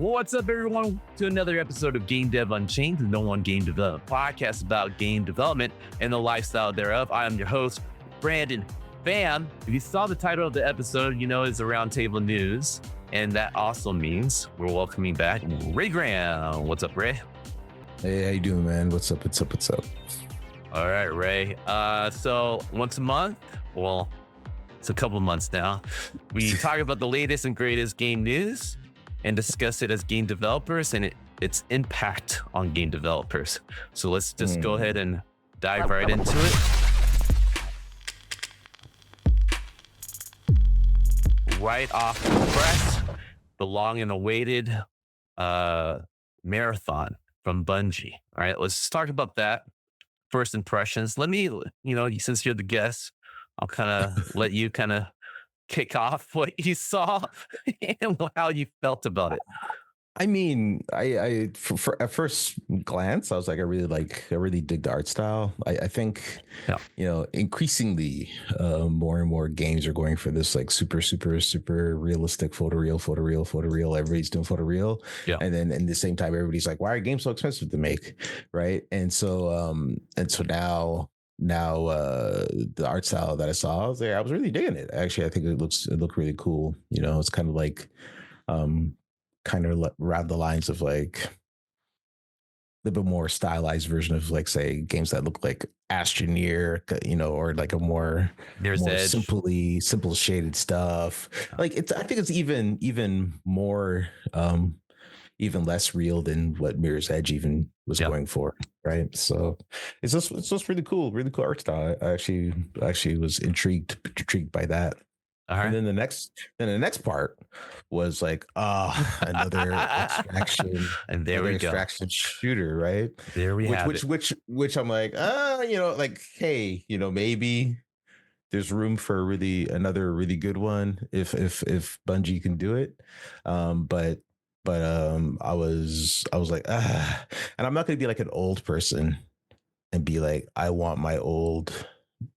What's up, everyone, to another episode of Game Dev Unchained, the #1 game development podcast about game development and the lifestyle thereof. I am your host, Brandon Pham. If you saw the title of the episode, you know it's a roundtable news, and that also means we're welcoming back Ray Graham. What's up, Ray? Hey, how you doing, man? What's up? All right, Ray. So once a month, well, it's a couple of months now, we talk about the latest and greatest game news and discuss it as game developers and its impact on game developers. So let's just go ahead and dive right into it. Right off the press, the long and awaited marathon from Bungie. All right, let's talk about that. First impressions. Let me, since you're the guest, I'll kind of let you kind of kick off what you saw and how you felt about it. I mean, I for at first glance, I was like, I really dig the art style. I think, increasingly, more and more games are going for this like super realistic photoreal. Everybody's doing photoreal, and then at the same time, everybody's like, why are games so expensive to make, right? And so now the art style that I saw, I was really digging it. Actually, I think it looked really cool. It's kind of like around the lines of like a little bit more stylized version of like, say, games that look like Astroneer, or like a more simple shaded stuff. Like I think it's even more even less real than what Mirror's Edge even was going for, right? So it's just really cool art style. I actually was intrigued by that. All right. And then the next part was like, another extraction, and there we go, extraction shooter, right? There we have it. Which I'm like, hey, maybe there's room for another really good one if Bungie can do it. But I was like, and I'm not going to be like an old person and be like, I want my old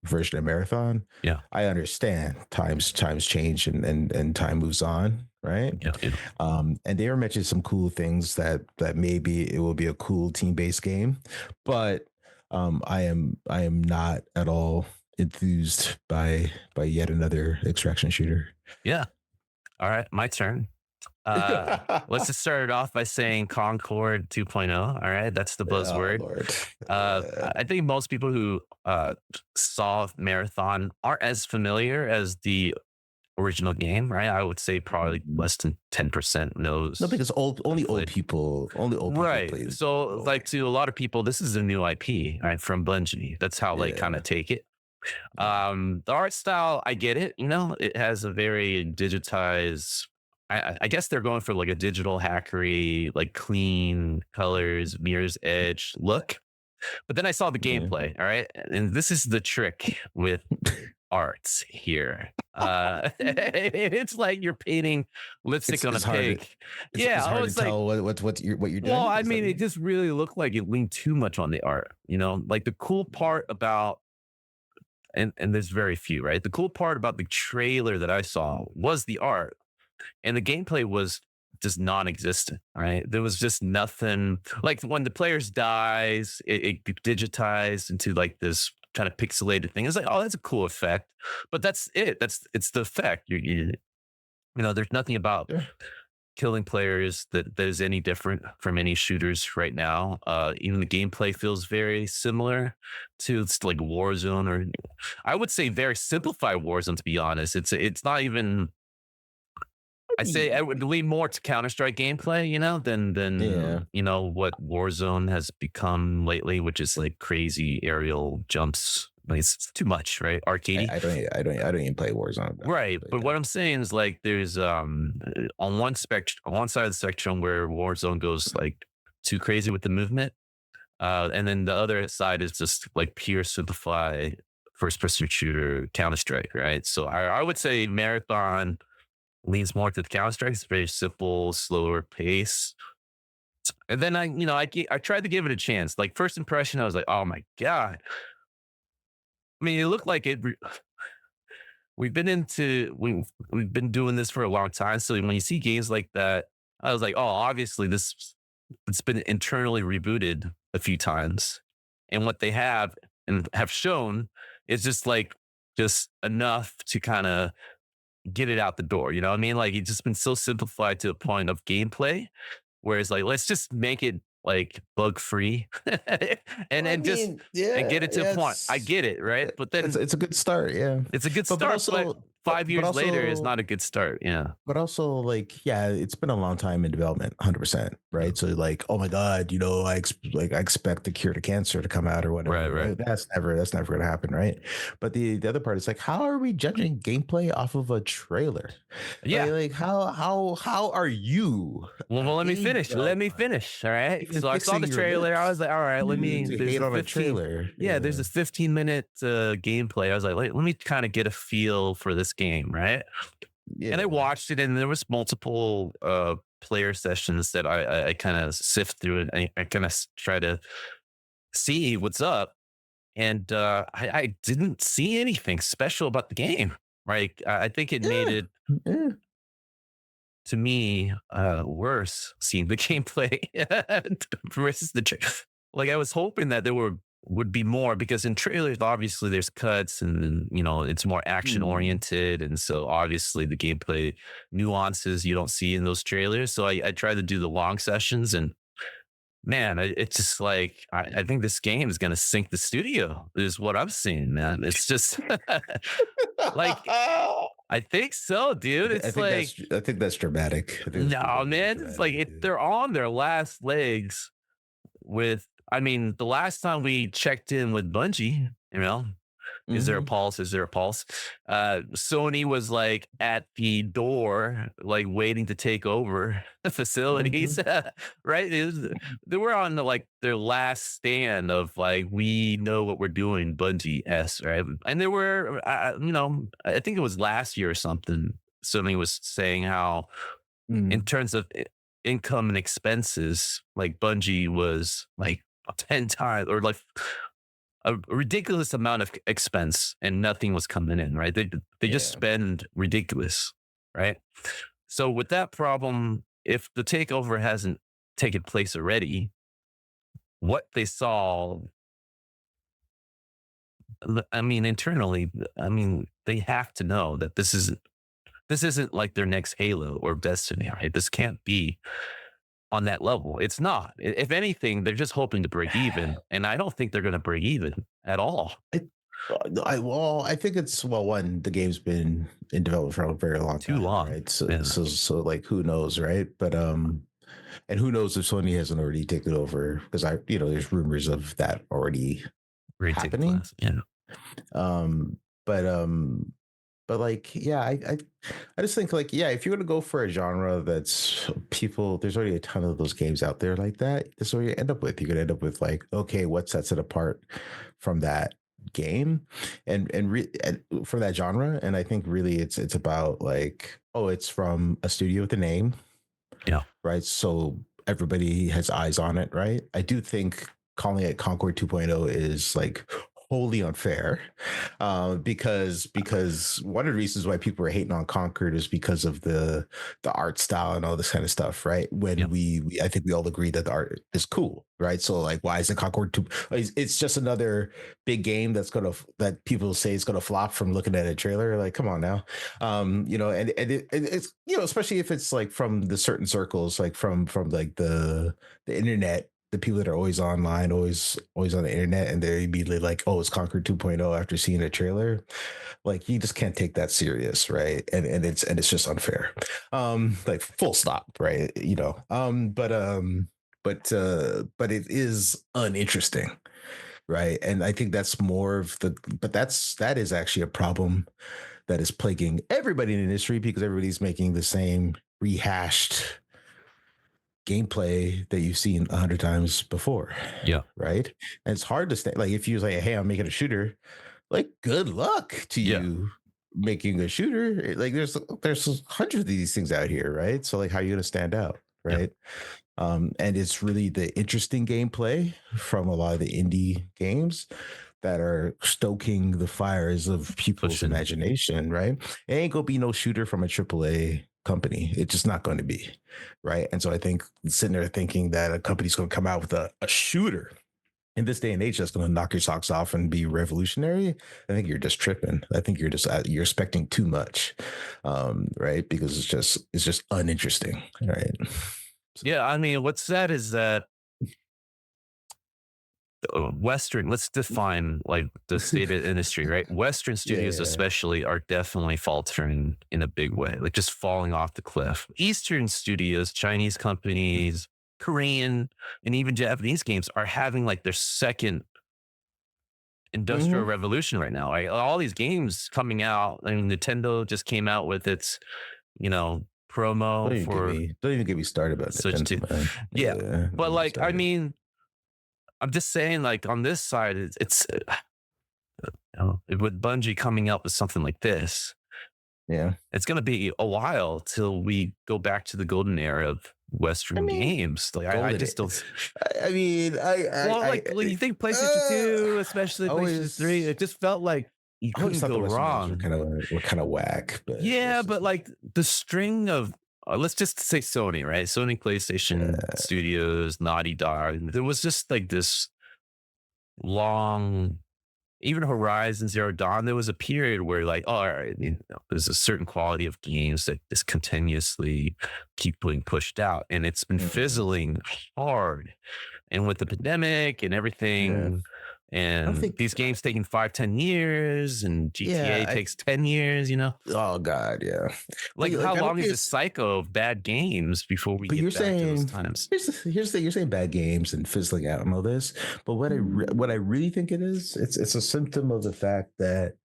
version of Marathon. Yeah, I understand times change and time moves on, right? Yeah. And they were mentioning some cool things that maybe it will be a cool team-based game, but I am not at all enthused by yet another extraction shooter. Yeah. All right, my turn. Let's just start it off by saying Concord 2.0. All right, that's the buzzword. I think most people who saw Marathon aren't as familiar as the original game, right? I would say probably less than 10% knows. No, because only old people right. play. So like to a lot of people, this is a new IP, right, from Bungie. That's how they kind of take it. The art style, I get it. It has a very digitized. I guess they're going for like a digital hackery, like clean colors, Mirror's Edge look. But then I saw the gameplay. All right. And this is the trick with arts here. It's like you're painting lipstick on a pig. It's hard to tell what you're doing. Well, I mean, it just really looked like it leaned too much on the art. Like the cool part about, and there's very few, right? The cool part about the trailer that I saw was the art. And the gameplay was just non-existent, right? There was just nothing. Like when the players dies, it digitized into like this kind of pixelated thing. It's like, oh, that's a cool effect, but that's it. It's the effect. There's nothing about killing players that is any different from any shooters right now. Even the gameplay feels very similar to like Warzone, or I would say very simplified Warzone. To be honest, it's not even. I say I would lean more to Counter-Strike gameplay, than what Warzone has become lately, which is like crazy aerial jumps. Like it's too much, right? Arcade. I don't even play Warzone. Right, but what I'm saying is like there's on one side of the spectrum where Warzone goes like too crazy with the movement, and then the other side is just like pure simplified first-person shooter Counter-Strike, right? So I would say Marathon leans more to the Counter-Strike. It's very simple, slower pace. And then I tried to give it a chance. Like first impression, I was like, oh my God. I mean, it looked like it. We've been doing this for a long time. So when you see games like that, I was like, oh, obviously it's been internally rebooted a few times. And what they have and have shown is just like just enough to kind of get it out the door. You know what I mean? Like it's just been so simplified to the point of gameplay. Whereas like let's just make it like bug free and Well, I then just mean, and get yeah, it to a yeah, point. I get it, right? But then it's a good start, yeah. it's a good But start, but also, 5 years later is also not a good start. Yeah. like, yeah, it's been a long time in development, 100%, Yeah. right? So like, oh my god, I expect the cure to cancer to come out or Right, whatever, right. right? That's never going to happen, right? But the other part is like, how are we judging gameplay off of a trailer? Yeah. Like how are you, a Let me game finish. Let me developer, finish. All right. even So I saw fixing the your trailer. I lips was like, all right, let me, to there's hate a on a 15, trailer? yeah, there's Yeah. a 15-minute gameplay. I was like, let me kind of get a feel for this game. Right. And I Yeah. watched it and there was multiple player sessions that I kind of sift through and I kind of try to see what's up. And I didn't see anything special about the game. Right. I think it made Yeah. it Yeah. to me, worse seeing the gameplay versus like I was hoping that there would be more because in trailers, obviously there's cuts and you know it's more action Mm. oriented, and so obviously the gameplay nuances you don't see in those trailers. So I try to do the long sessions, and man, it's just like I think this game is going to sink the studio. Is what I'm seeing, man. It's just like I think so, dude. It's like I think that's dramatic. I think that's no, being very man. It's like dramatic. Yeah. they're on their last legs with. I mean, the last time we checked in with Bungie, you know, is there a Mhm. pulse? Is there a pulse? Sony was like at the door, like waiting to take over the facilities, Mhm. right? They were on like their last stand of like, we know what we're doing, Bungie S, right? And there were, you know, I think it was last year or something. Sony was saying how in Mm. terms of income and expenses, like Bungie was like 10 times or like a ridiculous amount of expense and nothing was coming in, right? They just Yeah. spend ridiculous, right? So with that problem, if the takeover hasn't taken place already, what they saw, I mean, internally, I mean, they have to know that this isn't like their next Halo or Destiny, right? This can't be on that level. It's not. If anything, they're just hoping to break even, and I don't think they're going to break even at all. I, I think it's, well, one, the game's been in development for a very long Too time, long. right? So Yeah. like, who knows, right? But and who knows if Sony hasn't already taken over, because there's rumors of that already happening. Ridiculous. Yeah. Um, but like, yeah, I just think, like, yeah, if you're gonna go for a genre that's people, there's already a ton of those games out there like that. That's what you end up with. You're gonna end up with like, okay, what sets it apart from that game, and from that genre. And I think really it's about like, oh, it's from a studio with a name, Yeah. right? So everybody has eyes on it, right? I do think calling it Concord 2.0 is like wholly unfair, because one of the reasons why people are hating on Concord is because of the art style and all this kind of stuff, right? Yeah. When I think we all agree that the art is cool, right? So like, why is it Concord 2? It's just another big game that people say is gonna flop from looking at a trailer. Like, come on now. It's, especially if it's like from the certain circles, like from like the internet, the people that are always online, always on the internet, and they're immediately like, oh, it's Conquer 2.0 after seeing a trailer. Like, you just can't take that serious, right? And it's just unfair. Like, full stop, right? But it is uninteresting, right? And I think that's more of that is actually a problem that is plaguing everybody in the industry, because everybody's making the same rehashed gameplay that you've seen 100 times before, Yeah. right? And it's hard to stay, like, if you say, hey, I'm making a shooter, like, good luck to Yeah. you making a shooter. Like, there's hundreds of these things out here, right? So like, how are you going to stand out, Yeah. right? And it's really the interesting gameplay from a lot of the indie games that are stoking the fires of people's Pushing. imagination, right? It ain't gonna be no shooter from a AAA company. It's just not going to be, right? And so I think sitting there thinking that a company's going to come out with a shooter in this day and age that's going to knock your socks off and be revolutionary, I think you're just tripping. I think you're expecting too much, right? Because it's just uninteresting, right? So, Yeah, I mean, what's sad is that Western, let's define like the state of industry, right? Western yeah, studios, yeah, especially, are definitely faltering in a big way, like just falling off the cliff. Eastern studios, Chinese companies, Korean, and even Japanese games are having like their second industrial hmm. revolution right now. Right? All these games coming out. I mean, Nintendo just came out with its, promo for Don't even get me started about Switch 2. Nintendo, man. Yeah. Yeah, don't But get me like, I started. mean, I'm just saying, like on this side, with Bungie coming up with something like this, Yeah. it's going to be a while till we go back to the golden era of I Western mean, games. Like, I golden. just don't. I mean, Well, like when you think PlayStation uh, 2, especially PlayStation 3, always it just felt like you I always couldn't thought the go Western games wrong. were kind of whack, but Yeah, that's but just me. like the string of let's just say Sony, right? Sony, PlayStation Uh, Studios, Naughty Dog. There was just like this long, even Horizon Zero Dawn. There was a period where like, oh, all right, there's a certain quality of games that just continuously keep being pushed out, and it's been mm, fizzling hard. And with the pandemic and yeah, everything, I don't and think. these games taking 5, 10 years, and Yeah, GTA takes 10 years, oh god, yeah, like how I don't long think is this it's. cycle of bad games before we But you're get back to those saying times? here's the thing, you're saying bad games and fizzling out and all this, but what I really think it is, it's a symptom of the fact that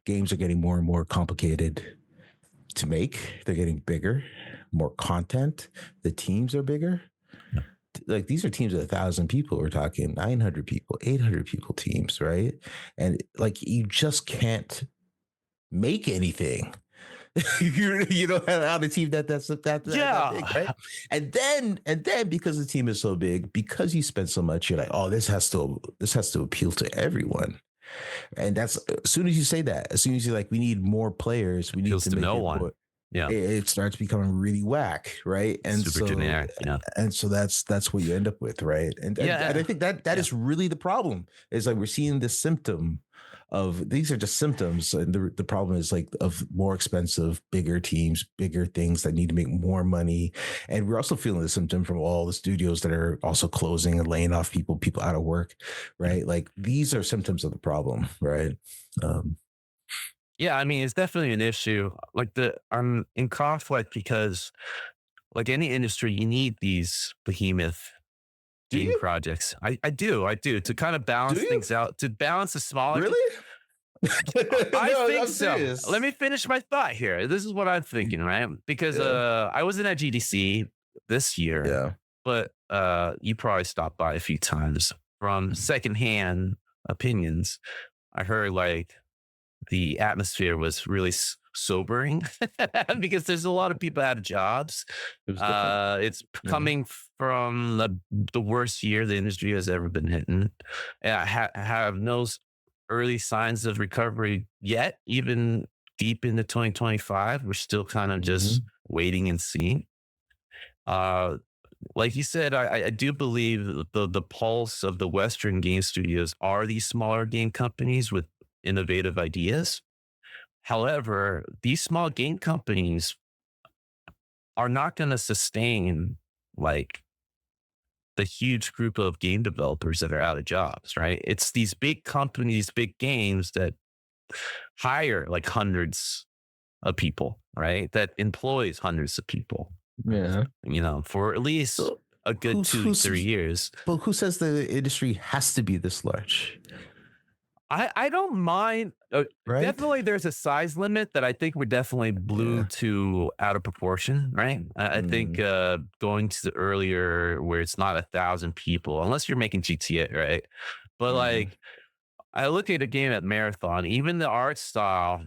games are getting more and more complicated to make. They're getting bigger, more content. The teams are bigger. Like these are teams of 1,000 people. We're talking 900 people, 800 people teams, right? And like you just can't make anything. You don't have a team that big, right? Yeah. And then because the team is so big, because you spend so much, you're like, oh, this has to appeal to everyone. And that's as soon as you say that, as soon as you're like, we need more players, we need Appeals to to make no it one. more, Yeah. it starts becoming really whack, right? And Super so generic. Yeah. that's what you end up with, right? And I Yeah. think that Yeah. is really the problem. Is like we're seeing the symptom of these are just symptoms, and the problem is like of more expensive, bigger teams, bigger things that need to make more money, and we're also feeling the symptom from all the studios that are also closing and laying off people out of work, right? Like these are symptoms of the problem, right? Um, Yeah. I mean, it's definitely an issue. Like I'm in conflict because like any industry, you need these behemoth do game you? projects. I do to kind of Do balance you things out, to balance the smaller. really? I No, think I'm so. Let serious. me finish my thought here. This is what I'm thinking, right? Because Yeah, I wasn't at GDC this year, yeah. but you probably stopped by a few times. From secondhand opinions, I heard like the atmosphere was really sobering because there's a lot of people out of jobs. It was different. It's Yeah. coming from the worst year the industry has ever been hitting. And have no early signs of recovery yet, even deep into 2025. We're still kind of just Mhm. waiting and seeing. Uh, like you said, I do believe the pulse of the Western game studios are these smaller game companies with innovative ideas. However, these small game companies are not going to sustain like the huge group of game developers that are out of jobs, right? It's these big companies, big games that hire like hundreds of people, right? That employs hundreds of people, Yeah. for at least So a good who's 2 3 years. but who says the industry has to be this large, I don't mind. right? Definitely, there's a size limit that I think we definitely blew Yeah. to out of proportion, right? I think Mm, going to the earlier where it's not 1,000 people, unless you're making GTA, right? But mm, like, I look at a game at Marathon, even the art style,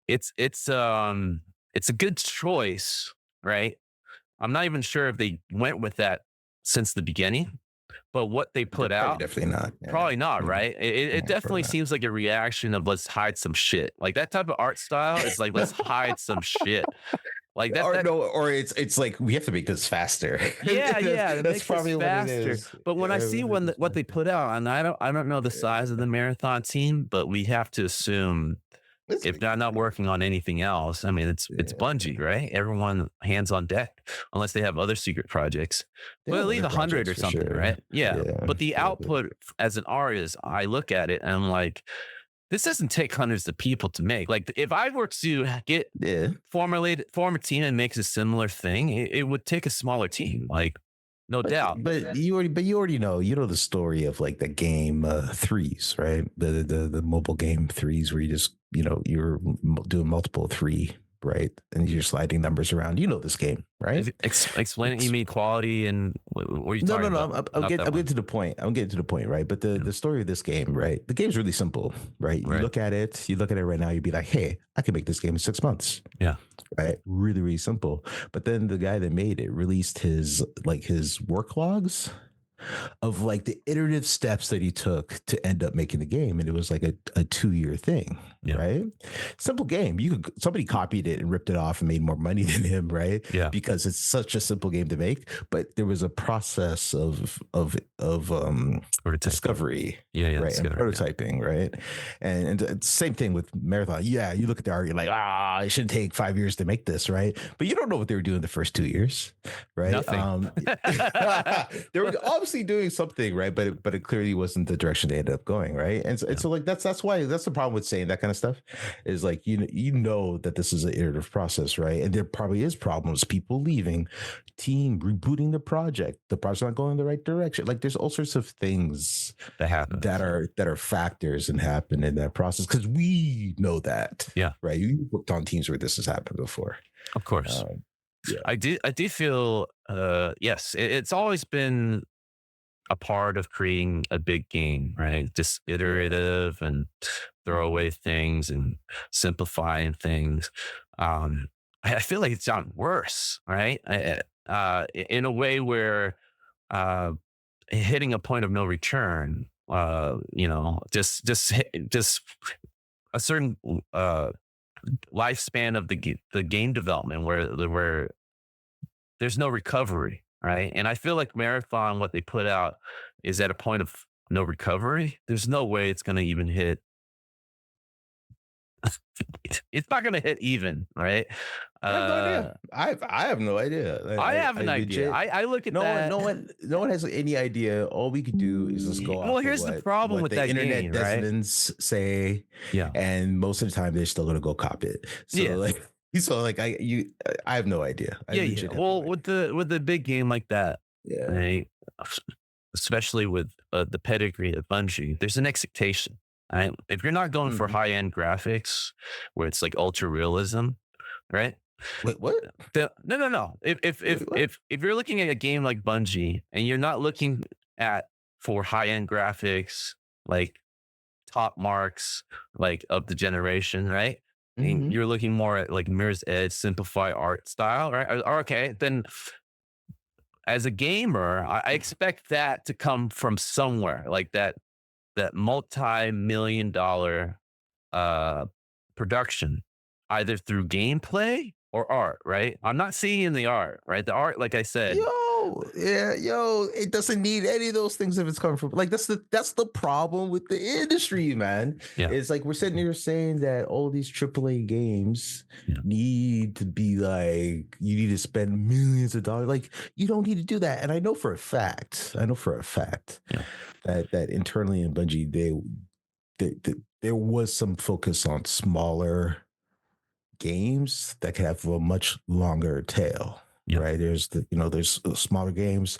it's a good choice, right? I'm not even sure if they went with that since the beginning. but what they put out, Definitely not. Yeah. probably not, Mm, right? It yeah, definitely probably not. seems like a reaction of let's hide some shit. Like that type of art style is like let's hide some shit. Like that Or that no, or it's like we have to make this faster. yeah, yeah, it That's makes this probably what it faster. is. But when I Yeah, see make this what they faster. put out, and I don't know the Yeah. size of the marathon team, but we have to assume It's if big. they're not working on anything else, I mean, it's Yeah. Bungie, right? Everyone hands on deck, unless they have other secret projects. They But have at least other 100 projects or for something, sure. right? Yeah. Yeah. But the Yeah. output as an artist, I look at it and I'm like, this doesn't take hundreds of people to make. Like, if I were to get Yeah. form a team and makes a similar thing, it would take a smaller team, like no doubt. But you already know the story of like the game threes, right? The mobile game threes where you just you're doing multiple three, right? And you're sliding numbers around. You know this game, right? Explain it. You It's mean quality and what are you No, talking no, no. about? Not I'm that getting one. to the point. I'm getting to the point, right? But Yeah. the story of this game, right? The game's really simple, right? Right. You look at it right now, you'd be like, hey, I can make this game in 6 months, Yeah. right? Really, really simple. But then the guy that made it released his work logs of like the iterative steps that he took to end up making the game. And it was like a 2 year thing, Yeah. right? Simple game. Somebody copied it and ripped it off and made more money than him, right? Yeah. Because it's such a simple game to make. But there was a process of Prototyping. discovery, Yeah. Yeah. right? And Discovery, yeah. prototyping, right? And it's the same thing with Marathon. Yeah, you look at the art, you're like, it should take 5 years to make this, right? But you don't know what they were doing the first 2 years, right? Nothing. They were obviously doing something, right? But it clearly wasn't the direction they ended up going, right? And so like that's why that's the problem with saying that kind of stuff is like you know that this is an iterative process, right? And there probably is problems, people leaving, team rebooting the project's not going in the right direction. Like there's all sorts of things That happens. that are factors and happen in that process because we know that, Yeah. right? You worked on teams where this has happened before. Of course. Yeah. I do feel yes, it's always been a part of creating a big game, right? Just iterative and throw away things and simplifying things. I feel like it's gotten worse, right? In a way where uh, hitting a point of no return, just a certain lifespan of the game development where there's no recovery, right? And I feel like Marathon, what they put out is at a point of no recovery. There's no way it's going to even hit. It's not going to hit even, right? I have no Uh, idea. I have no idea. I have I an idea. legit I look at that. no one has any idea. All we could do is just go Well, off of here's the problem what with the that internet game, right? desmondants say, Yeah. and most of the time they're still gonna go cop it. So Yeah. like I have no idea. I Yeah. legit Yeah. have Well, no idea. with the big game like that, Yeah. right? Especially with the pedigree of Bungie, there's an expectation. Right? If you're not going for Mhm. high end graphics, where it's like ultra realism, right? Wait, what? No. Wait, what? If you're looking at a game like Bungie and you're not looking at for high end graphics, like top marks, like of the generation, right? And Mhm. you're looking more at like Mirror's Edge, simplified art style, right? Okay, then as a gamer, I expect that to come from somewhere, like that multi-million dollar uh production, either through gameplay or art, right? I'm not seeing the art, right? The art, like I said, It doesn't need any of those things if it's coming from like that's the problem with the industry, man. yeah, It's like we're sitting here saying that all these AAA games yeah, need to be like you need to spend millions of dollars. Like you don't need to do that. And I know for a fact, yeah, that internally in Bungie, there was some focus on smaller games that could have a much longer tail, yeah, right? There's smaller games,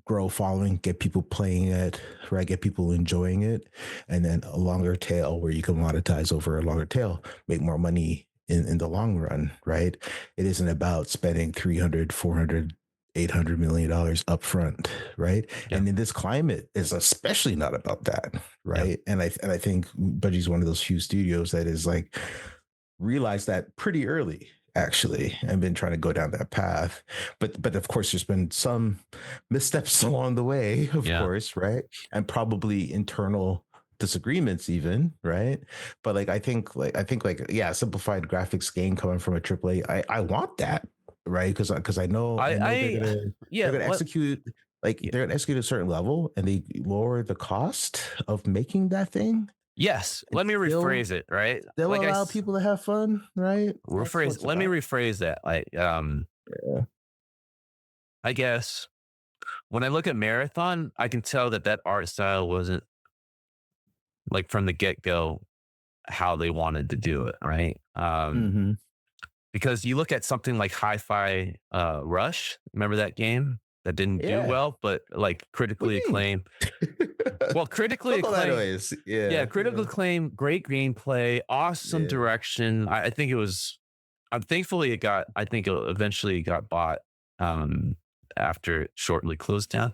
grow following, get people playing it, right? Get people enjoying it, and then a longer tail where you can monetize over a longer tail, make more money in the long run, right? It isn't about spending 300, 400, $800 million up front, right? yeah, And in this climate, is especially not about that, right? And I think Bungie's one of those few studios that is like realized that pretty early actually, and been trying to go down that path. But of course, there's been some missteps along the way, of Yeah. course, right? And probably internal disagreements even, right? But like yeah, simplified graphics game coming from a AAA, I want that, right? Because I know I yeah, they're gonna what execute, like y- they're gonna execute a certain level and they lower the cost of making that thing yes, and let me still rephrase it, right? still Like allow people to have fun, right? That's rephrase what's let me about. rephrase that. Yeah. I guess when I look at Marathon, I can tell that that art style wasn't like from the get-go how they wanted to do it, right? Mm-hmm. Because you look at something like Hi-Fi Rush, remember that game that didn't do Yeah. well, but like What critically do you mean? acclaimed. Well, critically What's all that acclaimed, noise? yeah, Yeah. critical Yeah. acclaim, great gameplay, awesome Yeah. direction. I think it was. Thankfully it got. I think it eventually got bought um, after it shortly closed down.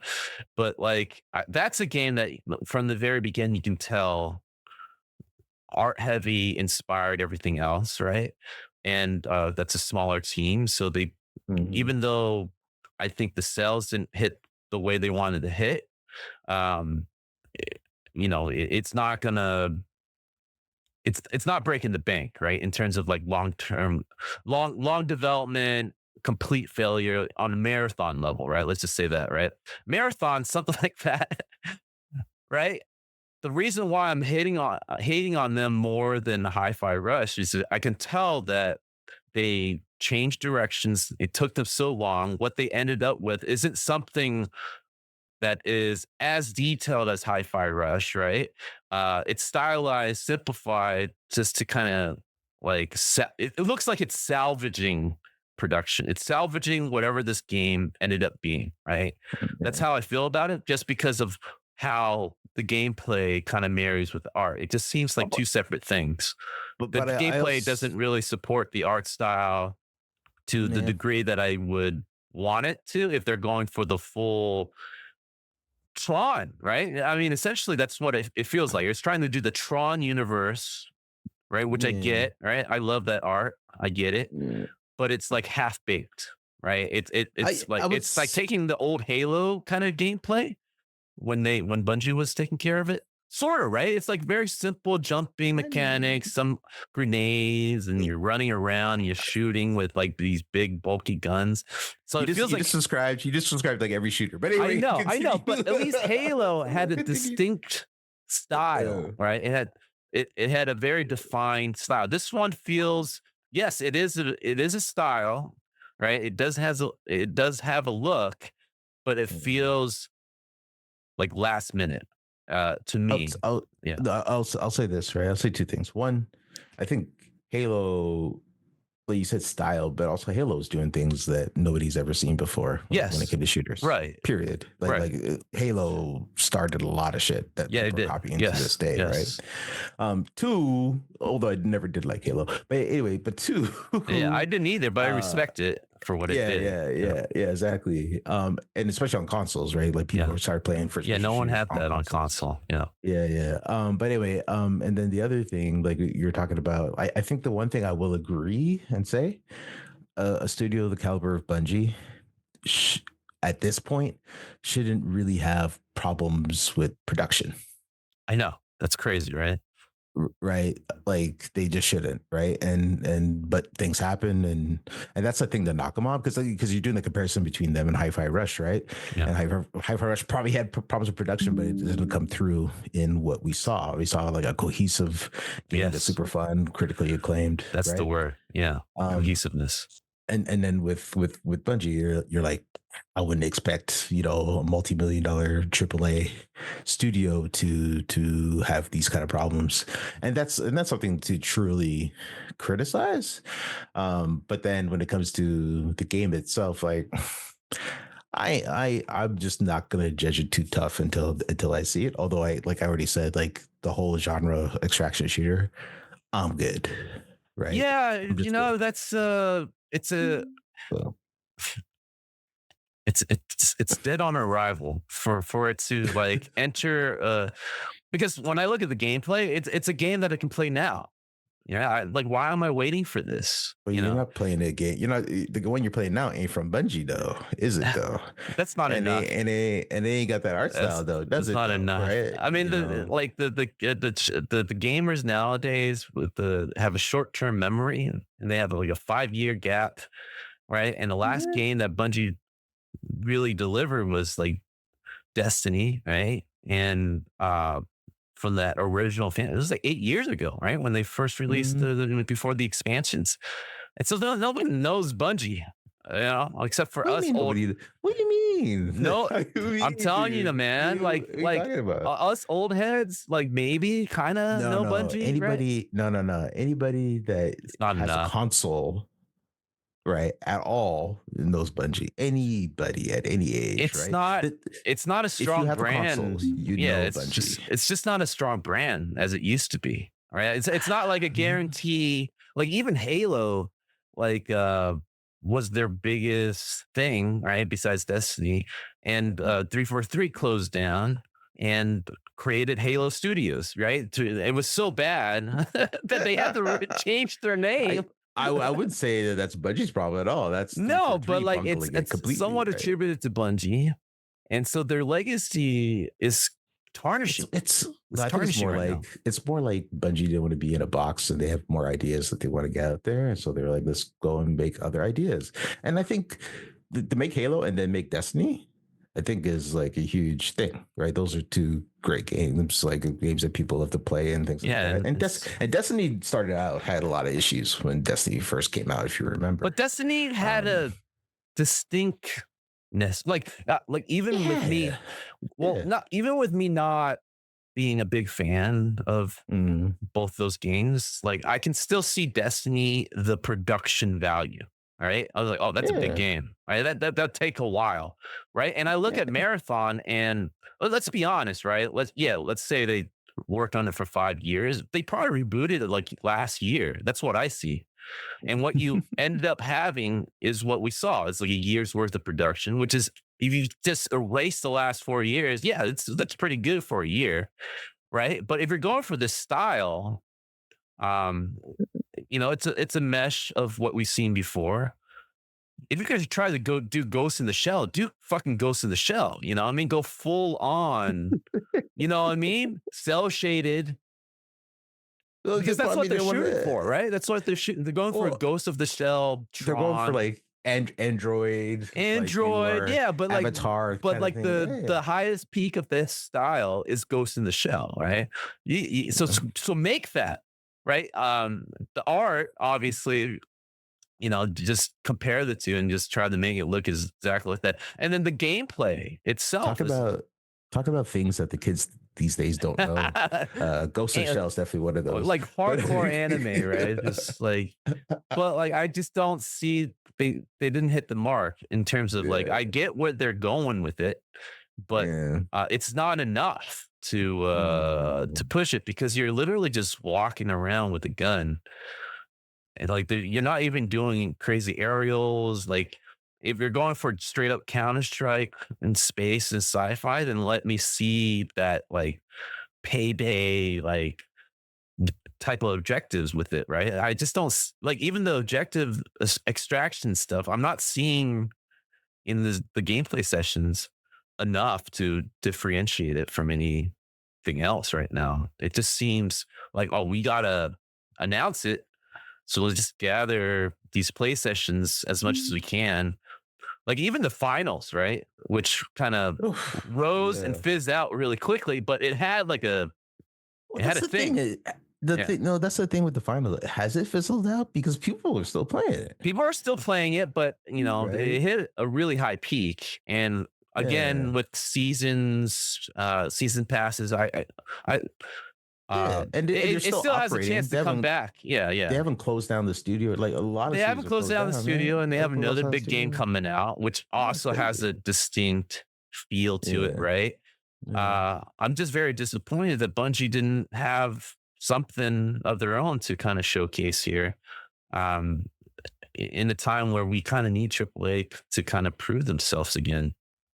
But like that's a game that from the very beginning you can tell art heavy, inspired everything else, right? And that's a smaller team, so they Mhm. even though I think the sales didn't hit the way they wanted to hit, um, it- it's not gonna it's not breaking the bank, right? In terms of like long term, long development, complete failure on a marathon level, right? Let's just say that, right? Marathon, something like that, right? The reason why I'm hating on them more than Hi-Fi Rush is that I can tell that they changed directions. It took them so long. What they ended up with isn't something that is as detailed as Hi-Fi Rush, right? It's stylized, simplified, just to kind of like it looks like it's salvaging production. It's salvaging whatever this game ended up being, right? That's Yeah. how I feel about it, just because of how the gameplay kind of marries with the art. It just seems Oh, like two separate things. The but I gameplay also, doesn't really support the art style to the yeah. degree that I would want it to if they're going for the full Tron, right? I mean, essentially, that's what it feels like. It's trying to do the Tron universe, right? Which I Yeah. get, right? I love that art. I get it, Yeah. but it's like half baked, right? I would It's like taking the old Halo kind of gameplay when Bungie was taking care of it. Sort of, right? It's like very simple jumping mechanics, some grenades, and you're running around and you're shooting with like these big bulky guns. So it feels like you just described like every shooter. But anyway, I know, continue. but at least Halo had a Continue. distinct Uh, style, right? It had a very defined style. This one feels yes, it is a style, right? It does have a look, but it mm. feels like last minute to I'll, me. I'll, Yeah. no, I'll say this, right? I'll say two things. One, I think Halo, well, you said style, but also Halo's doing things that nobody's ever seen before when it Yes. came to shooters. Right. Period. Right. Halo started a lot of shit that Yeah, it people are did. copying to this Yes. day, right? Yes. Two, although I never did like Halo, but anyway, but Yeah, I two, didn't either, but I uh, respect it for what it yeah, did. yeah, Yeah. yeah, yeah, exactly. And especially on consoles, right? Like Yeah. people started playing first Yeah. person No one shooters had on that on consoles. console. Yeah. Yeah, yeah. But anyway, and then the other thing, like you're talking about, I think the one thing I will agree and say, a studio the caliber of Bungie, sh- at this point, shouldn't really have problems with production, I know. That's crazy, right? right? Like they just shouldn't, right? And but things happen, and that's the thing to knock them off because you're doing the comparison between them and Hi-Fi Rush, right? Yeah. And Hi-Fi Rush probably had problems with production, but it didn't come through in what we saw. We saw like a cohesive game that's Yes. super fun, critically acclaimed, That's the right? word. Yeah. Um, Cohesiveness. and then with Bungie, you're like, I wouldn't expect a multi-million-dollar AAA studio to have these kind of problems, and that's something to truly criticize. But then when it comes to the game itself, like I'm just not gonna judge it too tough until I see it. Although I already said, like the whole genre extraction shooter, I'm good, right? Yeah, I'm just good. that's So, it's dead on arrival for it to like enter because when I look at the gameplay, it's a game that I can play now. Yeah, like, why am I waiting for this? But you're not playing a game. You're not the one you're playing now ain't from Bungie though, is it though? That's not enough. And they ain't got that art style though, does That's it not though? enough. Right? I mean, the gamers nowadays have a short term memory, and they have like a 5 year gap, right? And the last Yeah. game that Bungie really delivered was like Destiny, right? And from that original fan, it was like 8 years ago, right? When they first released Mhm. before the expansions. And so nobody knows Bungie, except for What do you us mean old. nobody? What do you mean? No, What do you I'm mean, telling you, dude? man, What are you talking about? us old heads, like maybe kind of No, know no. Bungie, right? Anybody, no, no, no. Anybody that It's not has a enough. console, right, at all knows Bungie. Anybody at any age, It's right? not. It's not a If you strong have a console, brand. you Yeah, know Bungie. it's just not a strong brand as it used to be. Right? It's not like a Mhm. guarantee. Like even Halo, like was their biggest thing, right? Besides Destiny, and 343 closed down and created Halo Studios, right? It was so bad that they had to change their I, name. I wouldn't say that that's Bungie's problem at all. That's No, but 343 like bungling it it's completely, somewhat right? attributed to Bungie, and so their legacy is tarnishing. It's It's I think tarnishing right now. it's more like Bungie didn't want to be in a box and they have more ideas that they want to get out there. And so they're like, let's go and make other ideas. And I think to make Halo and then make Destiny, I think is like a huge thing, right? Those are two great games, like games that people love to play and things like Yeah, that. And Destiny started out had a lot of issues when Destiny first came out, if you but remember. Destiny had Um, a distinctness, like even with me, yeah, well, yeah. not even with me not being a big fan of Mm, both those games, like I can still see Destiny the production value. All right. I was like, oh, that's a big yeah, game. Right. That'll take a while. Right. And I look at yeah. Marathon and let's be honest, right? Let's say they worked on it for 5 years. They probably rebooted it like last year. That's what I see. And what you ended up having is what we saw. It's like a year's worth of production, which is if you just erase the last 4 years, yeah, that's pretty good for a year, right? But if you're going for this style, um, it's a mesh of what we've seen before. If you're gonna try to go do Ghost in the Shell, do fucking Ghost in the Shell. You know what I mean? Go full on. You know what I mean? Cell shaded, Well, because well, that's I what mean, they're they want shooting to. for, right? That's what they're shooting. They're going for Well, Ghost of the Shell, they're going for Tron, like Android, like Android, newer yeah, Avatar kind of thing. the highest peak of this style is Ghost in the Shell, right? So make that, right. The art, obviously, just compare the two and just try to make it look exactly like that, and then the gameplay Talk itself is about talk about things that the kids these days don't know. Ghost in the and, Shell is definitely one of those. like hardcore anime, right? Just like, but like I just don't see they didn't hit the mark in terms of like Yeah, I get where they're going with it, but yeah. it's not enough to Mm. push it because you're literally just walking around with a gun and like you're not even doing crazy aerials. Like if you're going for straight up Counter Strike and space and sci-fi, then let me see that like payday like type of objectives with it, right? I just don't like even the objective extraction stuff. I'm not seeing in the gameplay sessions enough to differentiate it from anything else right now. It just seems like, oh, we gotta announce it, so let's just gather these play sessions as much as we can. Like even the finals, right? Which kind of Oof, rose and yeah. fizzed out really quickly, but Well, it had that's a the thing. thing. The Yeah. thing, no, that's the thing with the final. Has it fizzled out? Because people are still playing it, People are still playing it, but right? it hit a really high peak. And Yeah, again, with season passes, I yeah, and they're it still still has a operating. chance to come back. Yeah, They yeah. haven't closed down the studio. Like a lot They of haven't studios are closed closed down the down, right? studio, and they They have haven't closed another down the big game studio. coming out, which That's also has crazy. a distinct feel to it, Yeah, right? yeah. I'm just very disappointed that Bungie didn't have something of their own to kind of showcase here. Um, in a time where we kind of need AAA to kind of prove themselves again.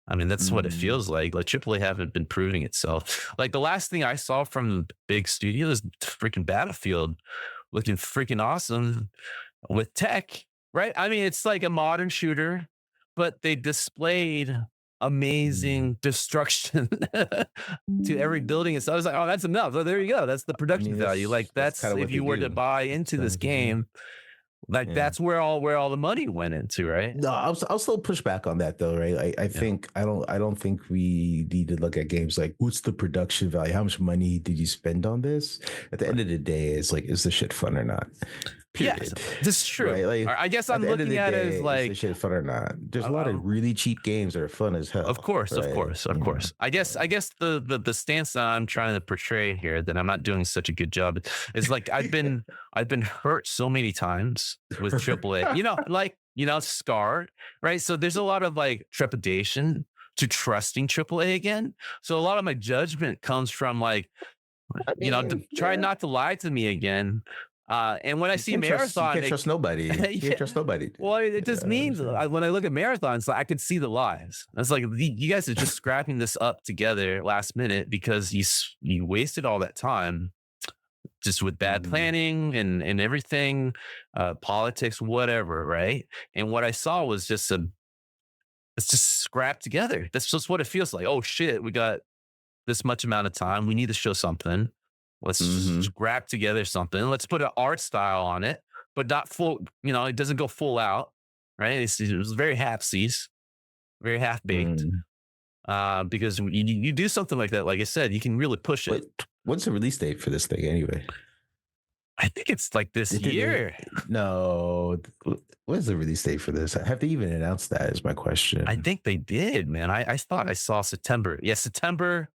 I mean, that's what it Mm. feels like. Like AAA haven't been proving itself. Like the last thing I saw from big studios, freaking Battlefield, looking freaking awesome with tech, right? I mean, it's like a modern shooter, but they displayed Mm. amazing destruction to every building. And so I was like, oh, that's enough. So there you go. That's the I production mean, value. Like that's kind that's of if what they you were to do. buy That's into kind of this what they do. game, like Yeah. that's where all the money went into, right? No, I'll still push back on that though, right? I Yeah. think I don't think we need to look at games like what's the production value? How much money did you spend on this? At the end of the day, it's like, is the shit fun or not? Yes, Period. this is true. Right? Like I guess at I'm the end of looking the at it day, as is the like, shit fun or not? There's a lot I, of really cheap games that are fun as of hell, course, of right? course, of You know. course. I guess the stance that I'm trying to portray here that I'm not doing such a good job is like I've been hurt so many times with AAA. Scarred, right? So there's a lot of like trepidation to trusting AAA again. So a lot of my judgment comes from like, I to mean, try yeah. not to lie to me again. And when I see You Marathon, can't trust nobody. You can't yeah, trust nobody. well, it You just know what I'm means saying? when I look at marathons, like, I can see the lies. It's like you guys are just scrapping this up together last minute because you wasted all that time just with bad Mm. planning and everything, politics, whatever, right? And what I saw was just it's just scrapped together. That's just what it feels like. Oh shit, we got this much amount of time. We need to show something. Let's just Mm-hmm. scrap together something. Let's put an art style on it, but not full. It doesn't go full out, right? It was very halfsies, very half baked. Mm. Because you do something like that, like I said, you can really push it. Wait, what's the release date for this thing anyway? I think it's like this Did they, year. no, what is the release date for this? Have they even announced that? Is my I question. think they did, man. I thought I saw September. Yeah, September.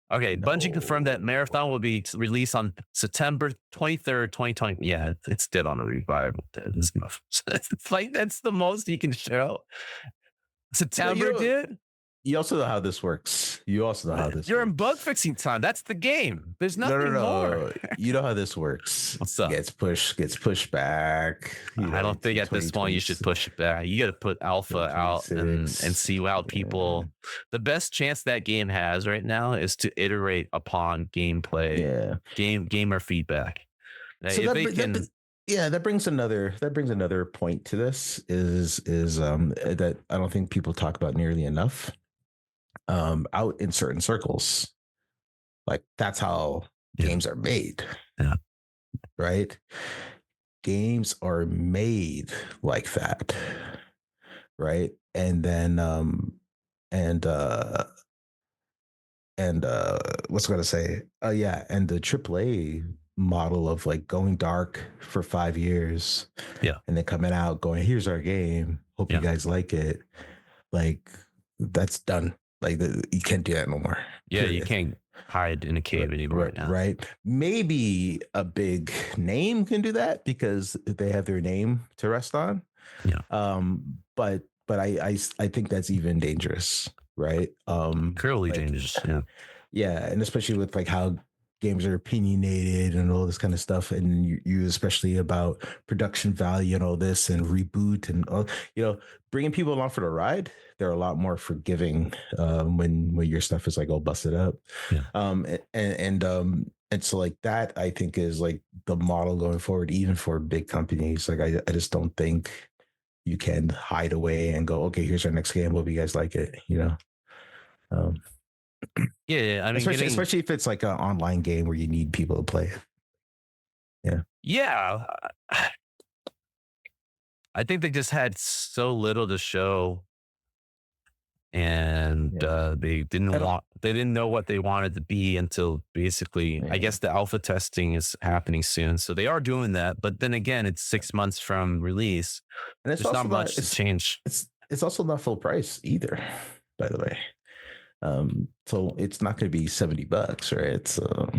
Okay, Bungie confirmed that No. Marathon will be released on September 23rd, 2020. Yeah, it's dead on a revival. It's like that's the most you can show. No, September, dude. you also know how this works. You also know how this You're in bug works. fixing time. That's the game. There's No, no, nothing more. no. You know how this works. What's up? Gets pushed back. I don't think To at this point you should push it back. You got to put alpha out and 2026. see how Yeah. people. The best chance that game has right now is to iterate upon gameplay, Yeah. gamer feedback. So If they can, yeah, that brings another point to this is that I don't think people talk about nearly enough. Out in certain circles, like that's how yeah, games are made, yeah, right? Games are made like that, right? And then and what's I gonna say? Oh yeah, and the AAA model of like going dark for 5 years yeah, and then coming out going, here's our game. Hope you yeah, guys like it. Like that's done. Like you can't do that no more. yeah. You Period. can't hide in a cave anymore Right, right now. right. Maybe a big name can do that because they have their name to rest on. Yeah, But I think that's even dangerous, right? curly Like changes. Yeah, yeah, and especially with like how games are opinionated and all this kind of stuff, and you especially about production value and all this and reboot and all, bringing people along for the ride. They're a lot more forgiving when your stuff is like all busted up, yeah. and so like that I think is like the model going forward, even for big companies. Like I just don't think you can hide away and go, okay, here's our next game. Hope you guys like it. Um, Yeah, yeah. I mean, especially if it's like an online game where you need people to play it. Yeah. yeah. I think they just had so little to show, and Yeah. I don't. they didn't know what they wanted to be until basically, I Yeah. guess the alpha testing is happening soon. So they are doing that. But then again, it's 6 months from release. And it's There's not also not. much to change. It's also not full price either. By the way, so it's not going to be $70, right? So.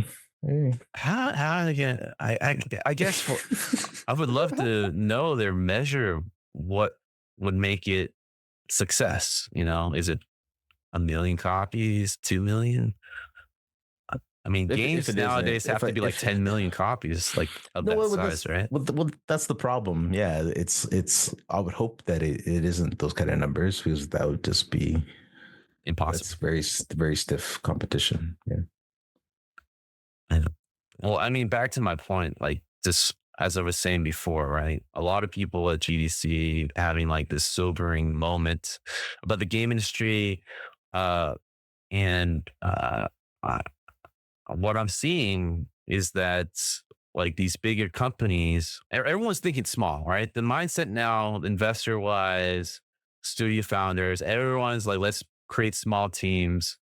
How again? I guess I would love to know their measure of what would make it success. Is it 1 million copies, 2 million? I mean, If games it isn't, nowadays have to be like if 10 million copies, like of no, that well, size, right? that's the problem. Yeah, it's. I would hope that it isn't those kind of numbers because that would just be Impossible. that's very stiff competition. Yeah. I know. Well, I mean, back to my point, like just as I was saying before, right? A lot of people at GDC having like this sobering moment about the game industry. Uh, and uh, what I'm seeing is that like these bigger companies, everyone's thinking small, right? The mindset now, investor wise, studio founders, everyone's like, let's create small teams.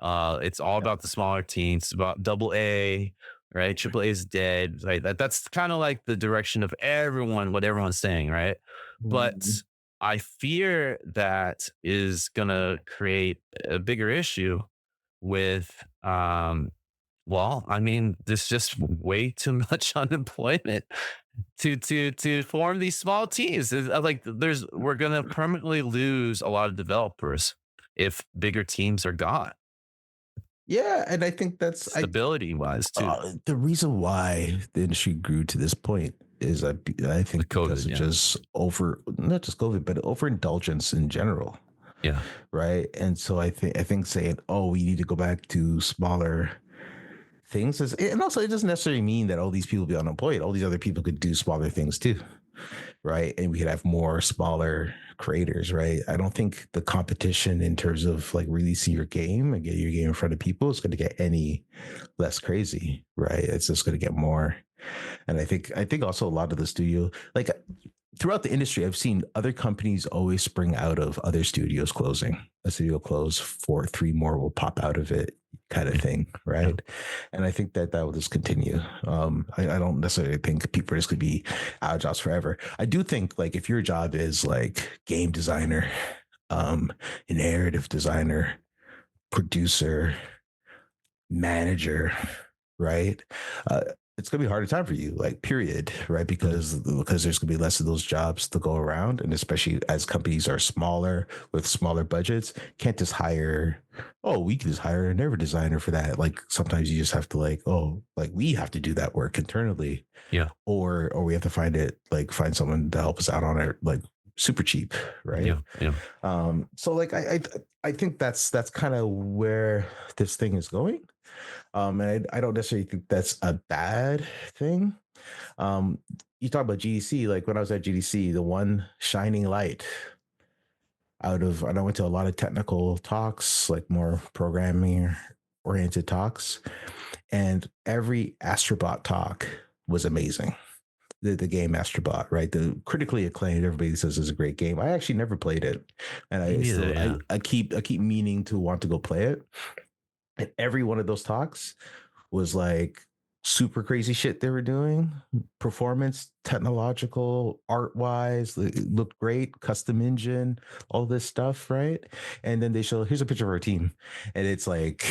It's all Yeah. about the smaller teams, it's about double A, right? Triple A is dead. Right. That's kind of like the direction of everyone, what everyone's saying, right? But Mhm. I fear that is gonna create a bigger issue with well, I mean, there's just way too much unemployment to form these small teams. Like we're gonna permanently lose a lot of developers if bigger teams are gone, Yeah, and I think that's I stability wise too. the reason why the industry grew to this point is I With think because COVID, of yeah. just over not just COVID, but overindulgence in general, Yeah. right? And so I think saying, oh, we need to go back to smaller things is, and also it doesn't necessarily mean that all these people be unemployed. All these other people could do smaller things too, right? And we could have more smaller creators, right? I don't think the competition in terms of like releasing your game and getting your game in front of people is going to get any less crazy, right? It's just going to get more. And I think also a lot of the studio, like throughout the industry, I've seen other companies always spring out of other studios closing. A studio close, for three more will pop out of it, kind of Yeah. thing, Yeah. right? And I think that will just continue. I don't necessarily think people are just going to be out of jobs forever. I do think like if your job is like game designer, um, narrative designer, producer, manager, right? Uh, it's gonna be a harder time for you, like period, right? Mhm. Because there's gonna be less of those jobs to go around, and especially as companies are smaller with smaller budgets, can't just hire. Oh, we can just hire a narrative designer for that. Like sometimes you just have to like, oh, like we have to do that work internally, Yeah. or we have to find someone to help us out on it, like super cheap, right? Yeah. Yeah. So like I think that's kind of where this thing is going. And I don't necessarily think that's a bad thing. Um, you talk about GDC, like when I was at GDC, the one shining light and I went to a lot of technical talks, like more programming oriented talks, and every Astrobot talk was amazing. The game Astrobot, right? The critically acclaimed, everybody says is a great game. I actually never played it, and Me I neither. still Yeah. I keep meaning to want to go play it. And every one of those talks was like super crazy shit they were doing, performance, technological, art wise, it looked great, custom engine, all this stuff, right? And then they show, here's a picture of our team, and it's like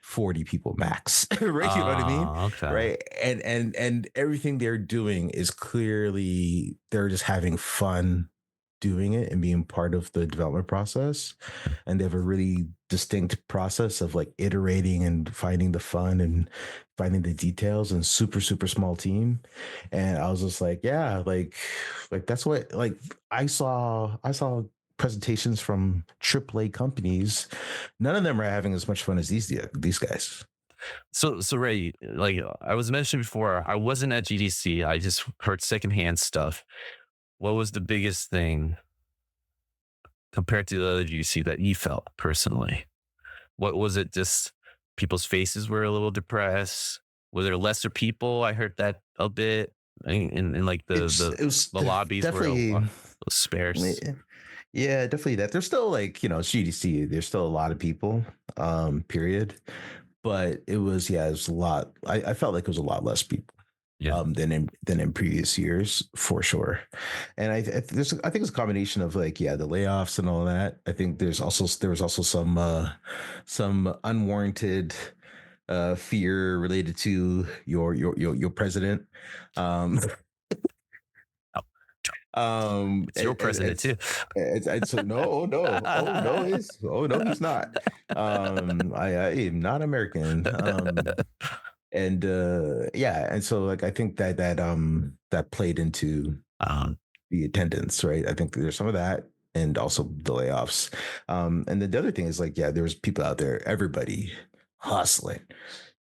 40 people max, right? You know what I mean? Okay. Right. And everything they're doing is clearly they're just having fun doing it and being part of the development process. And they have a really distinct process of like iterating and finding the fun and finding the details and super, super small team. And I was just like, yeah, like that's what like I saw presentations from AAA companies. None of them are having as much fun as these guys. So Ray, like I was mentioned before, I wasn't at GDC. I just heard secondhand stuff. What was the biggest thing compared to the other GDC that you felt personally? What was it? Just people's faces were a little depressed. Were there lesser people? I heard that a bit. And like It was the lobbies were a definitely, lot sparse. yeah, definitely that. There's still like, it's GDC. There's still a lot of people, period. But it was, yeah, it was a lot. I felt like it was a lot less people Yeah. than in previous years for sure. And I think it's a combination of like, yeah, the layoffs and all that. I think there was also some unwarranted fear related to your president. Um, Oh, it's your it, it, president too. it's so no, no, oh no, he's not. I am not American. And yeah, and so like I think that played into um, the attendance, right? I think there's some of that and also the layoffs. And then the other thing is like, yeah, there's people out there, everybody hustling,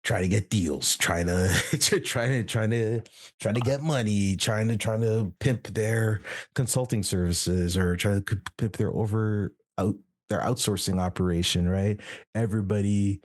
trying to get deals, trying to trying to get money, trying to pimp their consulting services, or trying to pimp their outsourcing operation, right? Everybody,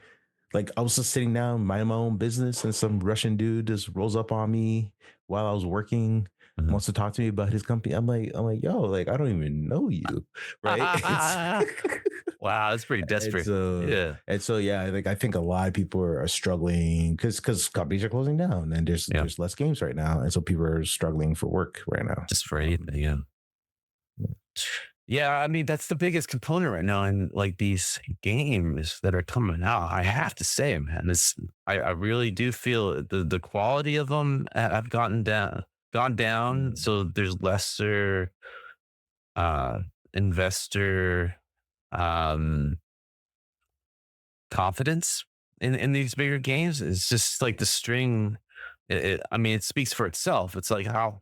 like, I was just sitting down, minding my own business, and some Russian dude just rolls up on me while I was working, Mhm. wants to talk to me about his company. I'm like, yo, like, I don't even know you, right? It's Wow, that's pretty and desperate. so Yeah. yeah, I think a lot of people are struggling because companies are closing down, and Yeah. there's less games right now, and so people are struggling for work right now. Just for anything. Yeah. Yeah, I mean, that's the biggest component right now in like these games that are coming out. I have to say, man, I really do feel the quality of them have gone down. Mm. So there's lesser uh investor um confidence in these bigger games. It's just like the string. I mean, it speaks for itself. It's like how,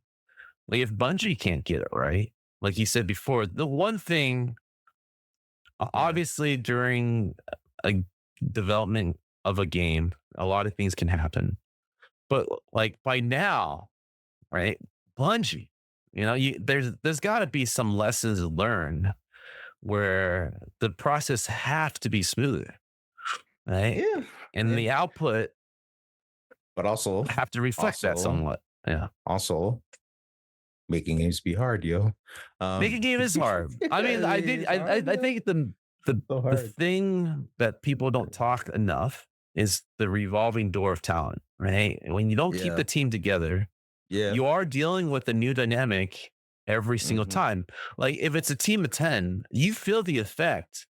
like, if Bungie can't get it right, like you said before, the one thing, Yeah, obviously, during a development of a game, a lot of things can happen. But like by now, right? Bungie, there's got to be some lessons learned where the process have to be smoother, right? yeah, And yeah. the output But have to reflect that also, somewhat. Yeah. also, making games be hard, yo. Making a game is hard. I mean, It's hard, I yo. think the So the hard. thing that people don't talk enough is the revolving door of talent, right? When you don't keep Yeah, the team together, yeah. you are dealing with a new dynamic every single Hmm. time. Like if it's a team of 10, you feel the effect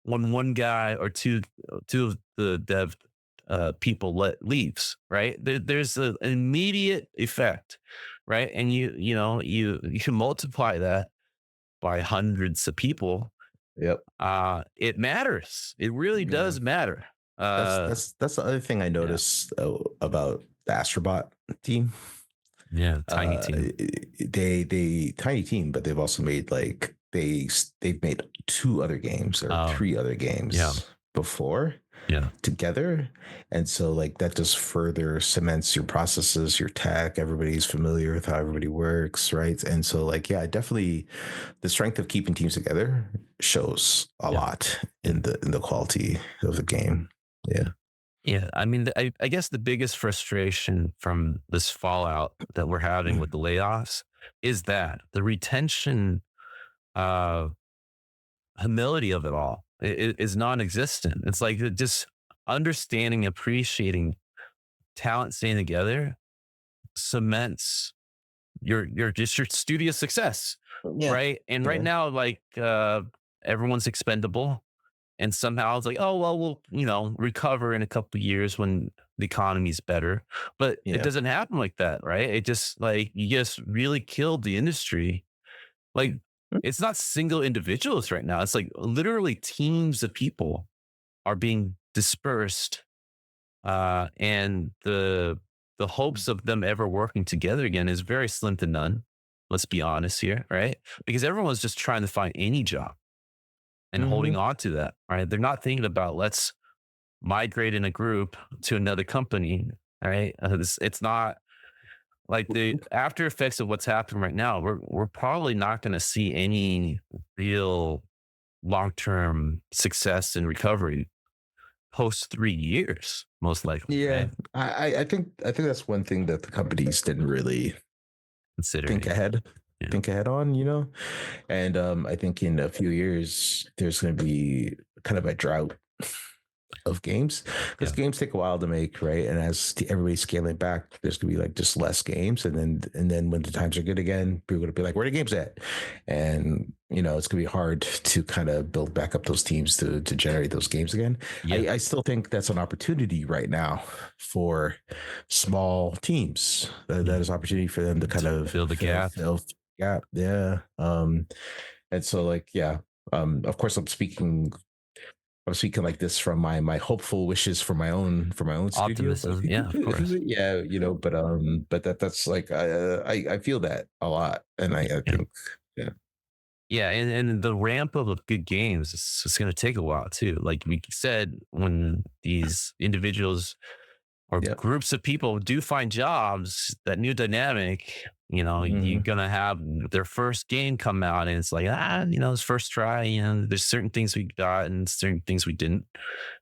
when one guy or two of the dev people leaves, right? There's an immediate effect, right? And you can multiply that by hundreds of people. Yep. It matters. It really Yeah. does matter. Uh, That's the other thing I yeah, noticed about the Astrobot team. yeah, tiny Uh, team. they tiny team, but they've also made like they've made two other games or Oh, three other yeah, games before yeah, together, and so like that just further cements your processes, your tech. Everybody's familiar with how everybody works, right? And so like yeah, definitely the strength of keeping teams together shows a yeah, lot yeah, in the quality of the game. Yeah. yeah. I mean, I guess the biggest frustration from this fallout that we're having with the layoffs is that the retention, uh, humility of it all is non-existent. It's like just understanding, appreciating talent staying together cements your studio success, Yeah. right? And right Yeah. now, like everyone's expendable, and somehow it's like, oh well, we'll recover in a couple of years when the economy's better. But it Yeah. doesn't happen like that, right? It just like you just really killed the industry. Like it's not single individuals right now. It's like literally teams of people are being dispersed, and the hopes of them ever working together again is very slim to none. Let's be honest here, right? Because everyone's just trying to find any job and Hmm. holding on to that, right? They're not thinking about let's migrate in a group to another company, right? It's not like the after effects of what's happening right now. We're probably not going to see any real long term success and recovery post 3 years, most likely, Yeah, right? I think that's one thing that the companies didn't really think Considering, ahead yeah, on, you know. And I think in a few years there's going to be kind of a drought of games because yeah, games take a while to make, right? And as everybody's scaling back, there's gonna be like just less games, and then when the times are good again, people are gonna be like, "Where are the games at?" And it's gonna be hard to kind of build back up those teams to generate those games again. yeah. I still think that's an opportunity right now for small teams. That Mhm. is opportunity for them to kind To of fill the gap. fill gap. Yeah. And so like yeah. Of course, I'm speaking like this from my hopeful wishes for my own studio, but Optimism. Yeah, of course. yeah, but that's like I feel that a lot, and I Yeah. think yeah, Yeah. And the ramp of good games is going to take a while too. Like we said, when these individuals or Yep. groups of people do find jobs, that new dynamic, you're Hmm. gonna have their first game come out and it's like, it's first try, there's certain things we got and certain things we didn't.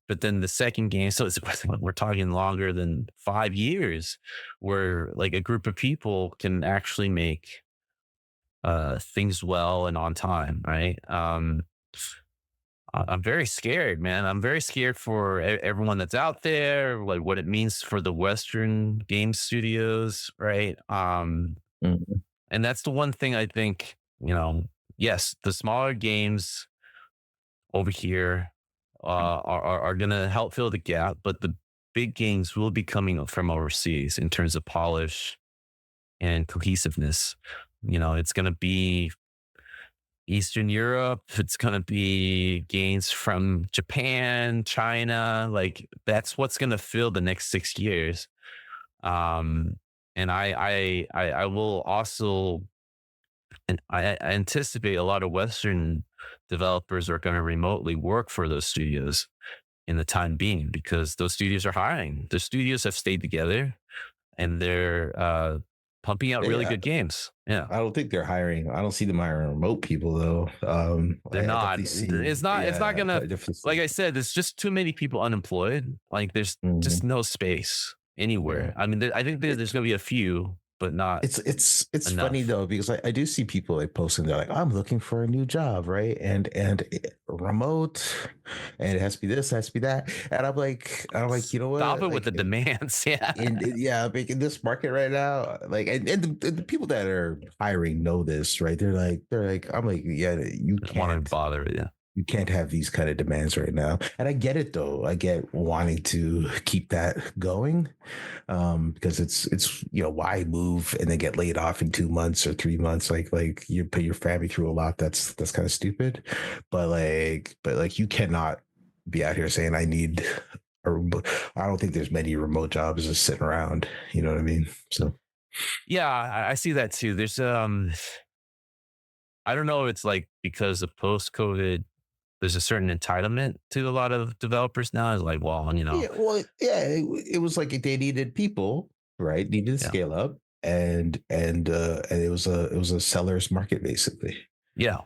But then the second game, so it's, we're talking longer than 5 years, where like a group of people can actually make things well and on time, right? I'm very scared, man. I'm very scared for everyone that's out there, like what it means for the Western game studios, right? Hmm. And that's the one thing I think, yes, the smaller games over here are going to help fill the gap, but the big games will be coming from overseas in terms of polish and cohesiveness. It's going to be Eastern Europe. It's going to be games from Japan, China. Like that's what's going to fill the next 6 years. Um, and I will also, and I anticipate a lot of Western developers are going to remotely work for those studios in the time being because those studios are hiring. The studios have stayed together and they're pumping out really Yeah, good games. Yeah. I don't think they're hiring. I don't see them hiring remote people though. They're I not. definitely see. It's not Yeah, gonna, I definitely like see. I said, there's just too many people unemployed. Like there's just Mhm. no space anywhere. Yeah. I mean, I think there's gonna be a few, but not It's funny enough. though because I do see people like posting they're like I'm looking for a new job, right? Remote, and it has to be this, it has to be that, and I'm like, you know Stop what, it with the like demands. Yeah. yeah, like in this market right now, like and the people that are hiring know this, right? They're like I'm like, yeah, I don't want to bother it. Yeah. you can't have these kind of demands right now, and I get it though. I get wanting to keep that going, because it's why move and then get laid off in 2 months or 3 months, like you put your family through a lot. That's kind of stupid, but you cannot be out here saying I need, or I don't think there's many remote jobs just sitting around. You know what I mean? So Yeah, I see that too. There's I don't know if it's like because of post COVID, there's a certain entitlement to a lot of developers now. It's like, well, yeah, well, yeah, it was like they needed people, right? Needed to yeah. scale up, and it was a seller's market basically, Yeah.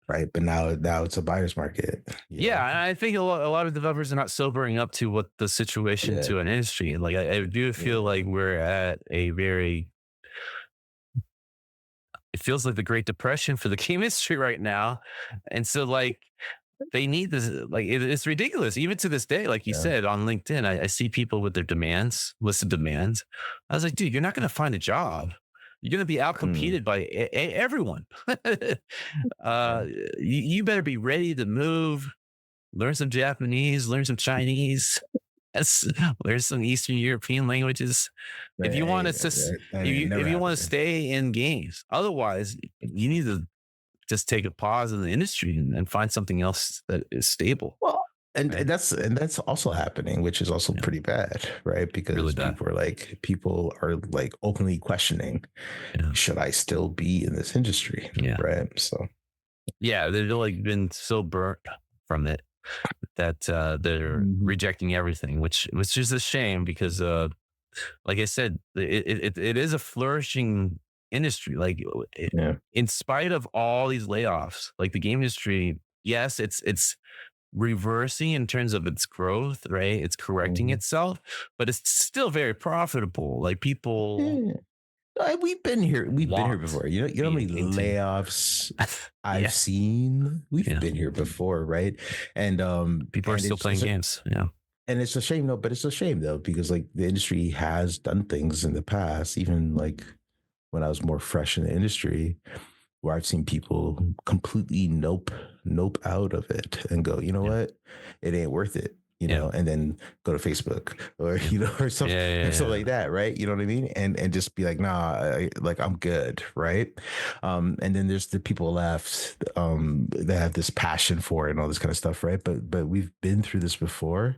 right? But now it's a buyer's market, you Yeah, know? and I think a lot of developers are not sobering up to what the situation Yeah, to an industry. Like I do yeah. feel like we're at a very, it feels like the Great Depression for the game industry right now. And so like they need this, like it's ridiculous. Even to this day, like you Yeah. said on LinkedIn, I see people with their demands, list of demands. I was like, dude, you're not gonna find a job. You're gonna be Mm, outcompeted by everyone. yeah. uh, you better be ready to move, learn some Japanese, learn some Chinese, yes, learn some Eastern European languages. If you want to, Right, right. That ain't if never you want to happening. stay in games, otherwise you need to just take a pause in the industry and find something else that is stable. Well, and, Right? and that's also happening, which is also Yeah, pretty bad, right? really Because bad. people are like openly questioning, Yeah, should I still be in this industry? yeah, Right. So yeah. They've like been so burnt from it that they're mhm. rejecting everything, which is a shame because like I said, it is a flourishing industry. Like Yeah. in spite of all these layoffs, like the game industry, yes, it's reversing in terms of its growth, right? It's correcting Mhm. itself, but it's still very profitable. Like people Yeah. We've been here. We've been here want before. to You know how many be into. layoffs I've Yeah, seen? We've yeah. been here before, right? And People are and still playing games. Yeah, it's a shame, though. But it's a shame though because like the industry has done things in the past, even like when I was more fresh in the industry, where I've seen people completely nope out of it and go, you know yeah, what, it ain't worth it, yeah, and then go to Facebook or yeah, or yeah, something yeah. like that, right? You know what I mean? And just be like, nah, like I'm good, right? And then there's the people left that have this passion for it and all this kind of stuff, right? But we've been through this before,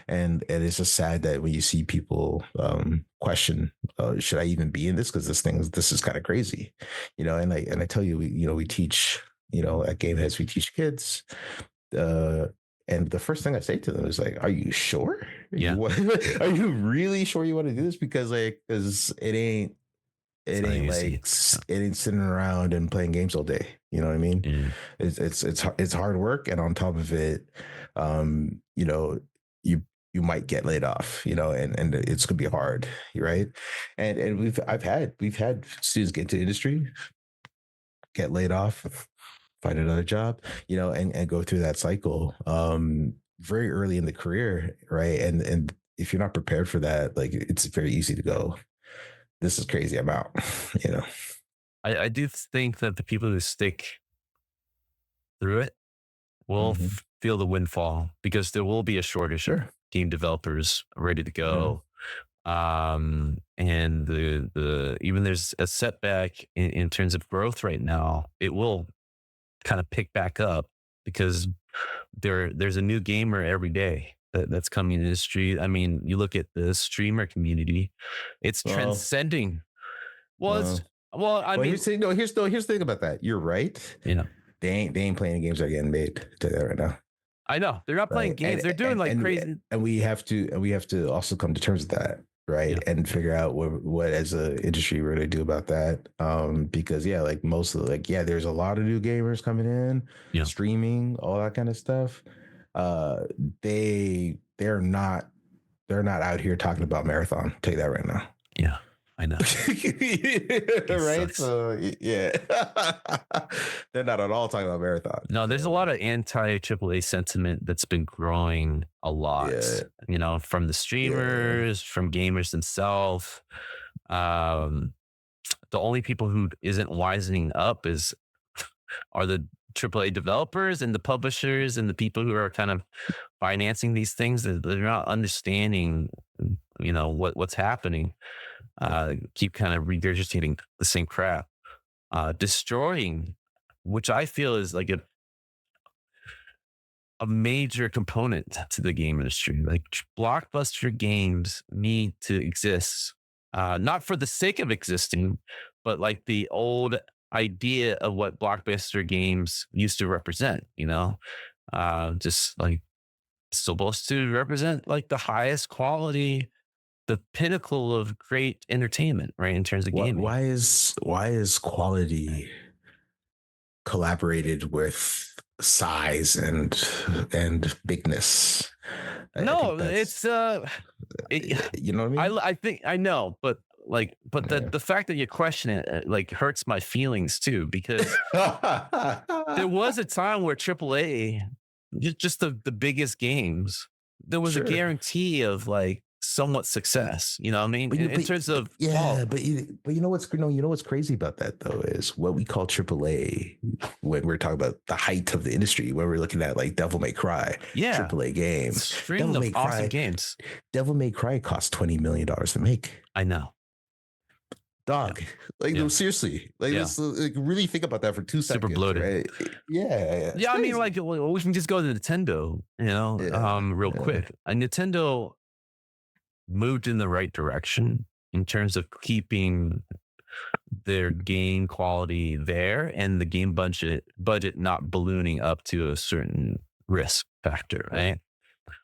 and it's just sad that when you see people question, should I even be in this? Because this is kind of crazy, and I tell you, we teach, at Gameheads, we teach kids, uh And the first thing I say to them is like, "Are you sure? Yeah. Are you really sure you want to do this? Because like, because It's it not ain't easy. like it ain't sitting around and playing games all day. You know what I mean? Yeah. It's hard work, and on top of it, you know, you you might get laid off, and it's gonna be hard, right? And we've had students get into the industry, get laid off, find another job, and go through that cycle very early in the career, right? And if you're not prepared for that, like it's very easy to go, this is crazy, I'm out, you know. I do think that the people who stick through it will Hmm. feel the windfall because there will be a shortage of Sure. game developers ready to Yeah. go. And the even there's a setback in terms of growth right now. It will kind of pick back up because there's a new gamer every day that's coming in the industry. I mean, you look at the streamer community, it's Well, transcending. Well, it's well, well, I well. mean, Here's the thing about that. You're right. you know, They ain't playing games that are getting made. To that right now, I know they're not playing right? games. They're doing like crazy. And we have to also come to terms with that, right? Yeah, And figure out what as a industry we're going to do about that. Because yeah, like most of like yeah, there's a lot of new gamers coming in, yeah, streaming, all that kind of stuff. Uh, they're not out here talking about marathon. I'll tell you that right now. yeah. I know it Right? sucks. So yeah, they're not at all talking about marathon. No, there's a So lot of anti AAA sentiment that's been growing a lot. yeah, From the yeah, streamers, from gamers themselves. Um, the only people who isn't wisening up are the AAA developers and the publishers and the people who are kind of financing these things. They're not understanding, what's happening. Keep kind of regurgitating the same crap, destroying, which I feel is like a major component to the game industry. Like blockbuster games need to exist, not for the sake of existing, but like the old idea of what blockbuster games used to represent, just like supposed to represent like the highest quality, the pinnacle of great entertainment, right? In terms of what gaming. why is quality collaborated with size and bigness? I think No, that's it's it, you know what I mean. I think I know, but Yeah. the fact that you question it like hurts my feelings too because there was a time where AAA, just the biggest games, there was a Sure. guarantee of like somewhat success. You know what I mean? But In terms of yeah, quality. but you know what's crazy about that though is what we call AAA when we're talking about the height of the industry, when we're looking at like Devil May Cry, Yeah, AAA game. string Devil of May awesome Cry, games. Devil May Cry cost $20 million to make. I know. Yeah, Dog, like no, yeah, seriously, like yeah. let's like really think about that for two Super seconds, bloated. right? Yeah, it's Yeah, I mean, crazy. like we can just go to Nintendo, Yeah, real yeah, quick. Nintendo moved in the right direction in terms of keeping their game quality there and the game budget not ballooning up to a certain risk factor, right?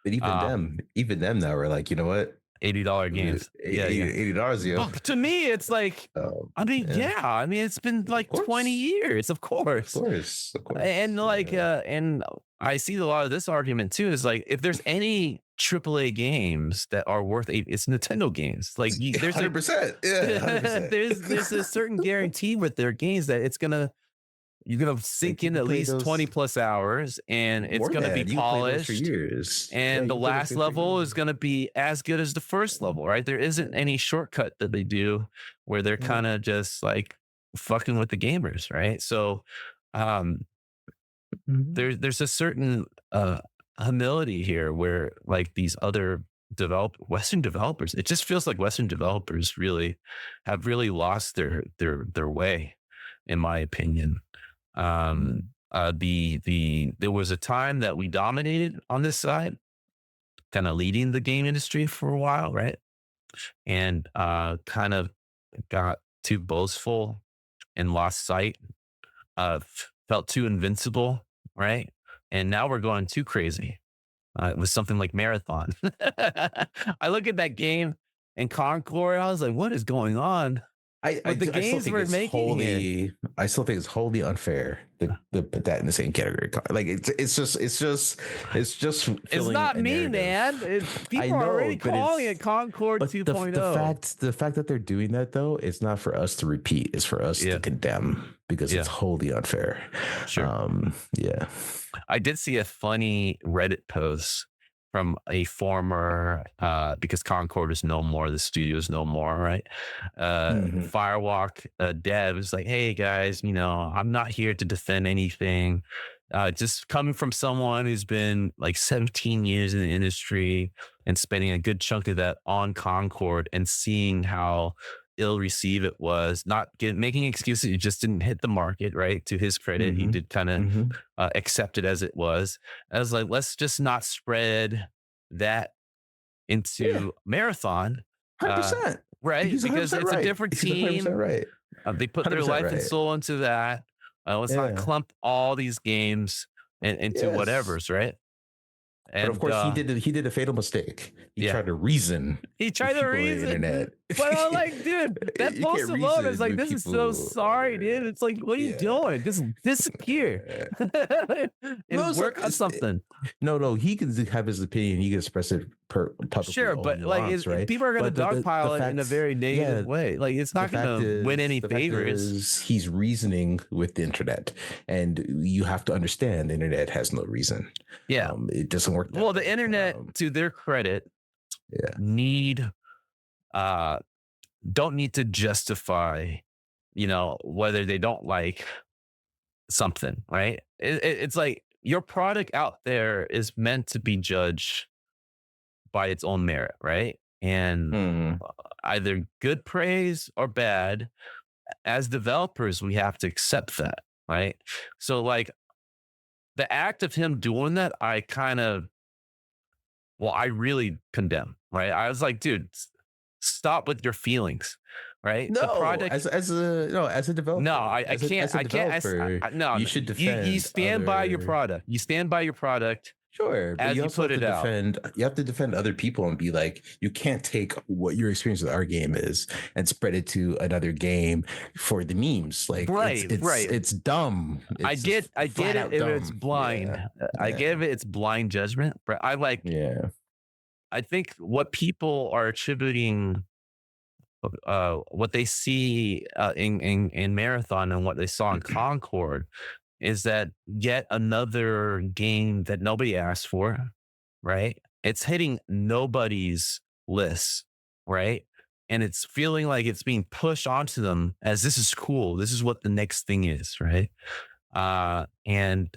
but Um, even them now are like, you know what, $80 games. Yeah, yeah. $80, yo. But to me, it's like, I mean, Yeah, yeah, I mean, it's been of like 20 course, years, of of course. course, of And course. like, Yeah, and I see a lot of this argument too is like, if there's any AAA games that are worth it's Nintendo games. Like, there's a 100%. Yeah, 100%. there's a certain guarantee with their games that you're gonna Like sink you in can at play least those 20 plus hours, and it's more gonna be than you can play those for polished, years. Yeah, and you the can play those last games for level is years. gonna be as good as the first level, right? There isn't any shortcut that they do where they're Yeah. kind of just like fucking with the gamers, right? So um Mhm. there's a certain humility here where like these other Western developers, it just feels like Western developers really have really lost their way, in my opinion. There was a time that we dominated on this side, kind of leading the game industry for a while, right? And kind of got too boastful and lost sight, felt too invincible, right? And now we're going too crazy. with something like Marathon. I look at that game in Concord, I was like, what is going on with the I still games think we're it's making here? wholly I still think it's wholly unfair to put that in the same category. Like it's just It's filling not a me, narrative. man. I People are know, already but calling it it's Concord but the 2.0. fact that they're doing that though, it's not for us to repeat. It's for us to Yeah, condemn because it's yeah, wholly unfair. sure. Yeah. I did see a funny Reddit post from a former, because Concord is no more, the studio is no more, right? Hmm. Firewalk dev is like, hey guys, I'm not here to defend anything. Just coming from someone who's been like 17 years in the industry and spending a good chunk of that on Concord and seeing how ill received it was, making excuses. It just didn't hit the market, right? To his credit, he Hmm. did kind of Hmm. accept it as it was. I was like, let's just not spread that Yeah. into Marathon, uh, 100%. right? He's Because 100% it's a right. different He's 100% team. right. They put their 100% life and right. soul into that. Let's not Yeah. clump all these games into Yes. whatever's, right. But of And course, he did a fatal mistake. He yeah, tried to reason he with tried to people on the reason, internet. but I'm like, dude, that You post can't alone is reason like, with this is so people on the sorry, dude. internet. It's like, what are you Yeah. doing? Just disappear No, and so work on something. no. He can have his opinion. He can express it publicly Sure, all but he like wants, right? people are going to But the dogpile it in a fact, very negative yeah, way. Like it's not going to win any the fact favors. is, he's reasoning with the internet, and you have to understand the internet has no reason. Yeah. It doesn't work that Well, the way. internet, to their credit, Yeah. need uh don't need to justify, whether they don't like something, right? It's like your product out there is meant to be judged by its own merit, right? And Hmm. either good praise or bad, as developers, we have to accept that, right? So, like, the act of him doing that, I really condemn, right? I was like, dude, stop with your feelings, right? The No, product. as a No, developer, I can't. as a I can't. developer, No, you no, should you defend stand by your other. product. You stand by your product Sure, but as you you also put have to it out. defend. You have to defend other people and be like, you can't take what your experience with our game is and spread it to another game for the memes. Like Right, right. it's dumb. I It's get, just I flat get it out if it's dumb. blind. Yeah, I yeah, give it its blind judgment, but yeah. I think what people are attributing, what they see in Marathon and what they saw in Concord is that yet another game that nobody asked for, right? It's hitting nobody's list, right? And it's feeling like it's being pushed onto them as this is cool. This is what the next thing is, right? And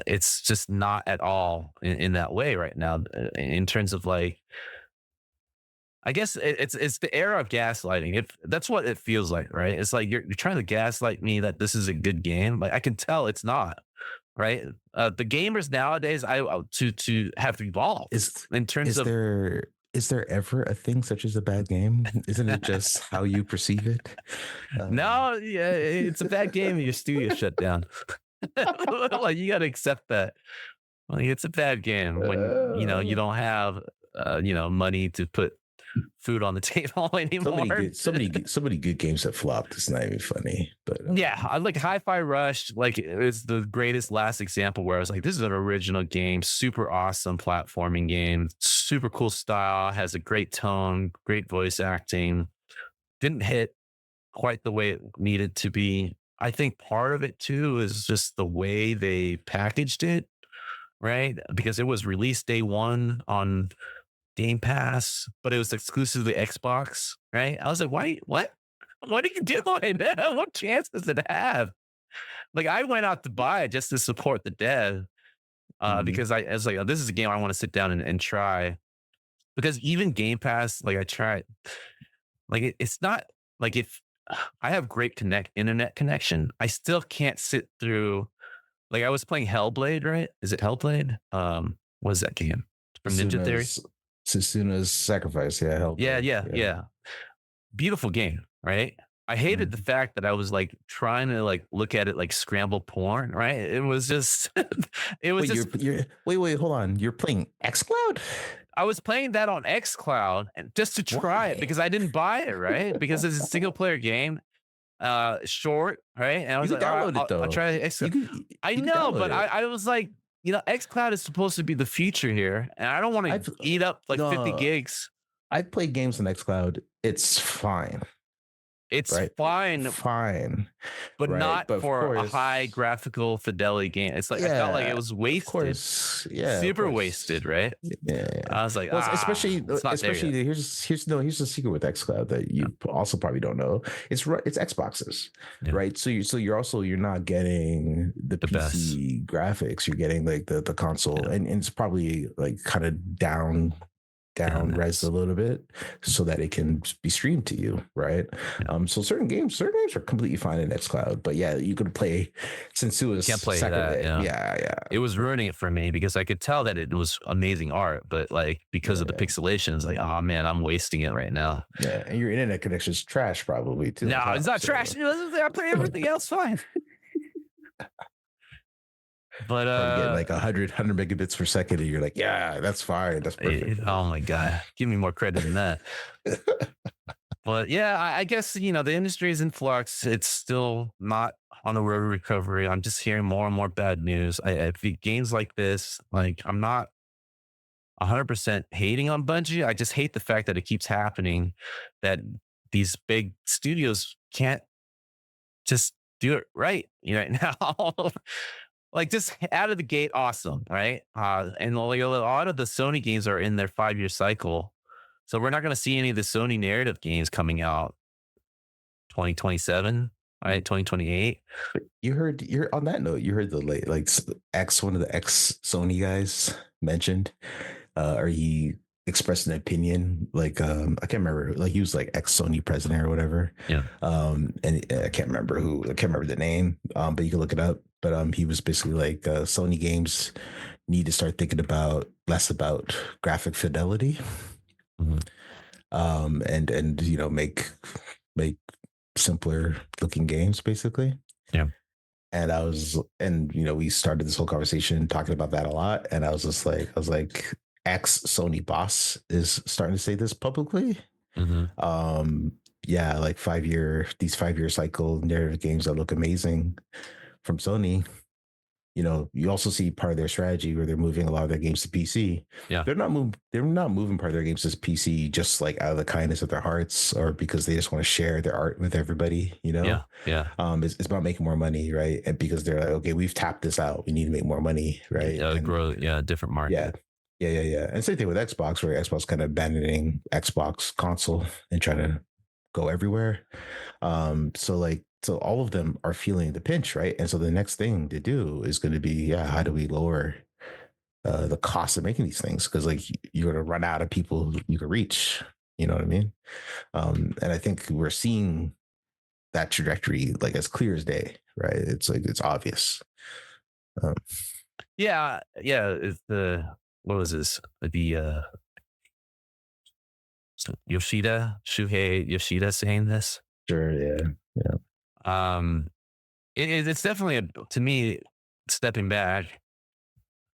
it's just not at all in that way right now. In terms of like, I guess it's the era of gaslighting. That's what it feels like, right? It's like you're trying to gaslight me that this is a good game. Like I can tell it's not, right? The gamers nowadays, to have evolved in terms Is of. is there ever a thing such as a bad game? Isn't it just how you perceive it? Um, No, yeah, it's a bad game and your studio shut down. Like you got to accept that. Like it's a bad game when you uh, don't have money to put food on the table anymore. so many good games have flopped. It's not even funny, but Yeah, I like Hi-Fi Rush. Like it's the greatest last example where I was like, this is an original game, super awesome platforming game, super cool style, has a great tone, great voice acting. Didn't hit quite the way it needed to be. I think part of it too is just the way they packaged it, right? Because it was released day one on Game Pass, but it was exclusively Xbox, right? I was like, why? What? What are you doing? What chance does it have? Like, I went out to buy it just to support the dev, mhm. because I was like, oh, this is a game I want to sit down and try. Because even Game Pass, like I tried, like it's not like if I have great internet connection, I still can't sit through. Like I was playing Hellblade, right? Is it Hellblade? What is that game from Ninja Theory? Susuna's Susuna's sacrifice. Yeah, Yeah, Hellblade. yeah, Yeah. yeah. Beautiful game, right? I hated the Mhm. fact that I was like trying to like look at it like scramble porn, right? It was just, it was Wait, just, wait, hold on. You're playing xCloud? I was playing that on xCloud and just to try it Why? because I didn't buy it, right? Because it's a single player game, short, right? And I You was could like, all right, download it I'll though. try X. I You could know, download but it. I was like, xCloud is supposed to be the future here, and I don't want to I've eat up like 50 no, gigs. I've played games on xCloud. It's fine, It's right? fine, Fine, but right? not But of for a high course, graphical fidelity game. It's like I felt like it yeah, was of wasted, course, yeah, of super course. wasted, right? Yeah, yeah, yeah. I was like, Well, especially it's not there especially yet. here's the secret with xCloud that Yeah, you also probably don't know. It's Xboxes, yeah, right? You're not getting the the best. PC graphics. You're getting like the console, Yeah, and it's probably like kind of down res a that's little bit so that it can be streamed to you, right? yeah. So certain games are completely fine in xCloud, but yeah, you could play Sensuous Can't play that. Sacrilege. Yeah. Yeah, yeah, It was ruining it for me because I could tell that it was amazing art, but like because of the yeah. pixelation, it's like, oh man, I'm wasting it right now. Yeah, and your internet connection is trash probably too on No, it's top. not trash. So I play everything else fine. But probably getting like 100 megabits per second, and you're like, yeah, that's fine, that's perfect. oh my god, give me more credit than that. But yeah, I guess the industry is in flux. It's still not on the road to recovery. I'm just hearing more and more bad news. Games like this, like I'm not 100% hating on Bungie. I just hate the fact that it keeps happening. That these big studios can't just do it right, right now. Like just out of the gate, awesome, right? And like a lot of the Sony games are in their 5-year cycle, so we're not going to see any of the Sony narrative games coming out 2027, right? 2028. You're on that note. You heard the late like X one of the ex Sony guys mentioned, or he expressed an opinion. Like I can't remember. Like he was like ex Sony president or whatever. Yeah. And I can't remember who. I can't remember the name. But you can look it up. But he was basically like Sony games need to start thinking about less about graphic fidelity, Mhm. and make simpler looking games basically. Yeah. And we started this whole conversation talking about that a lot. And I was like, ex Sony boss is starting to say this publicly. Mhm. Um, yeah, like these 5-year cycle narrative games that look amazing from Sony. You also see part of their strategy where they're moving a lot of their games to PC. Yeah. They're not moving part of their games to PC just like out of the kindness of their hearts or because they just want to share their art with everybody. Yeah. Yeah. It's about making more money, right? And because they're like, okay, we've tapped this out, we need to make more money, right? And Grow. Yeah. Different yeah, market. yeah. And same thing with Xbox, where Xbox kind of abandoning Xbox console and trying to go everywhere. So all of them are feeling the pinch, right? And so the next thing to do is going to be, yeah, how do we lower the cost of making these things? Because like you're going to run out of people you can reach. You know what I mean? And I think we're seeing that trajectory like as clear as day, right? It's like it's obvious. Um, Yeah. Yeah. It's the what was this? Shuhei Yoshida saying this. sure, yeah, yeah. Um, it's definitely to me stepping back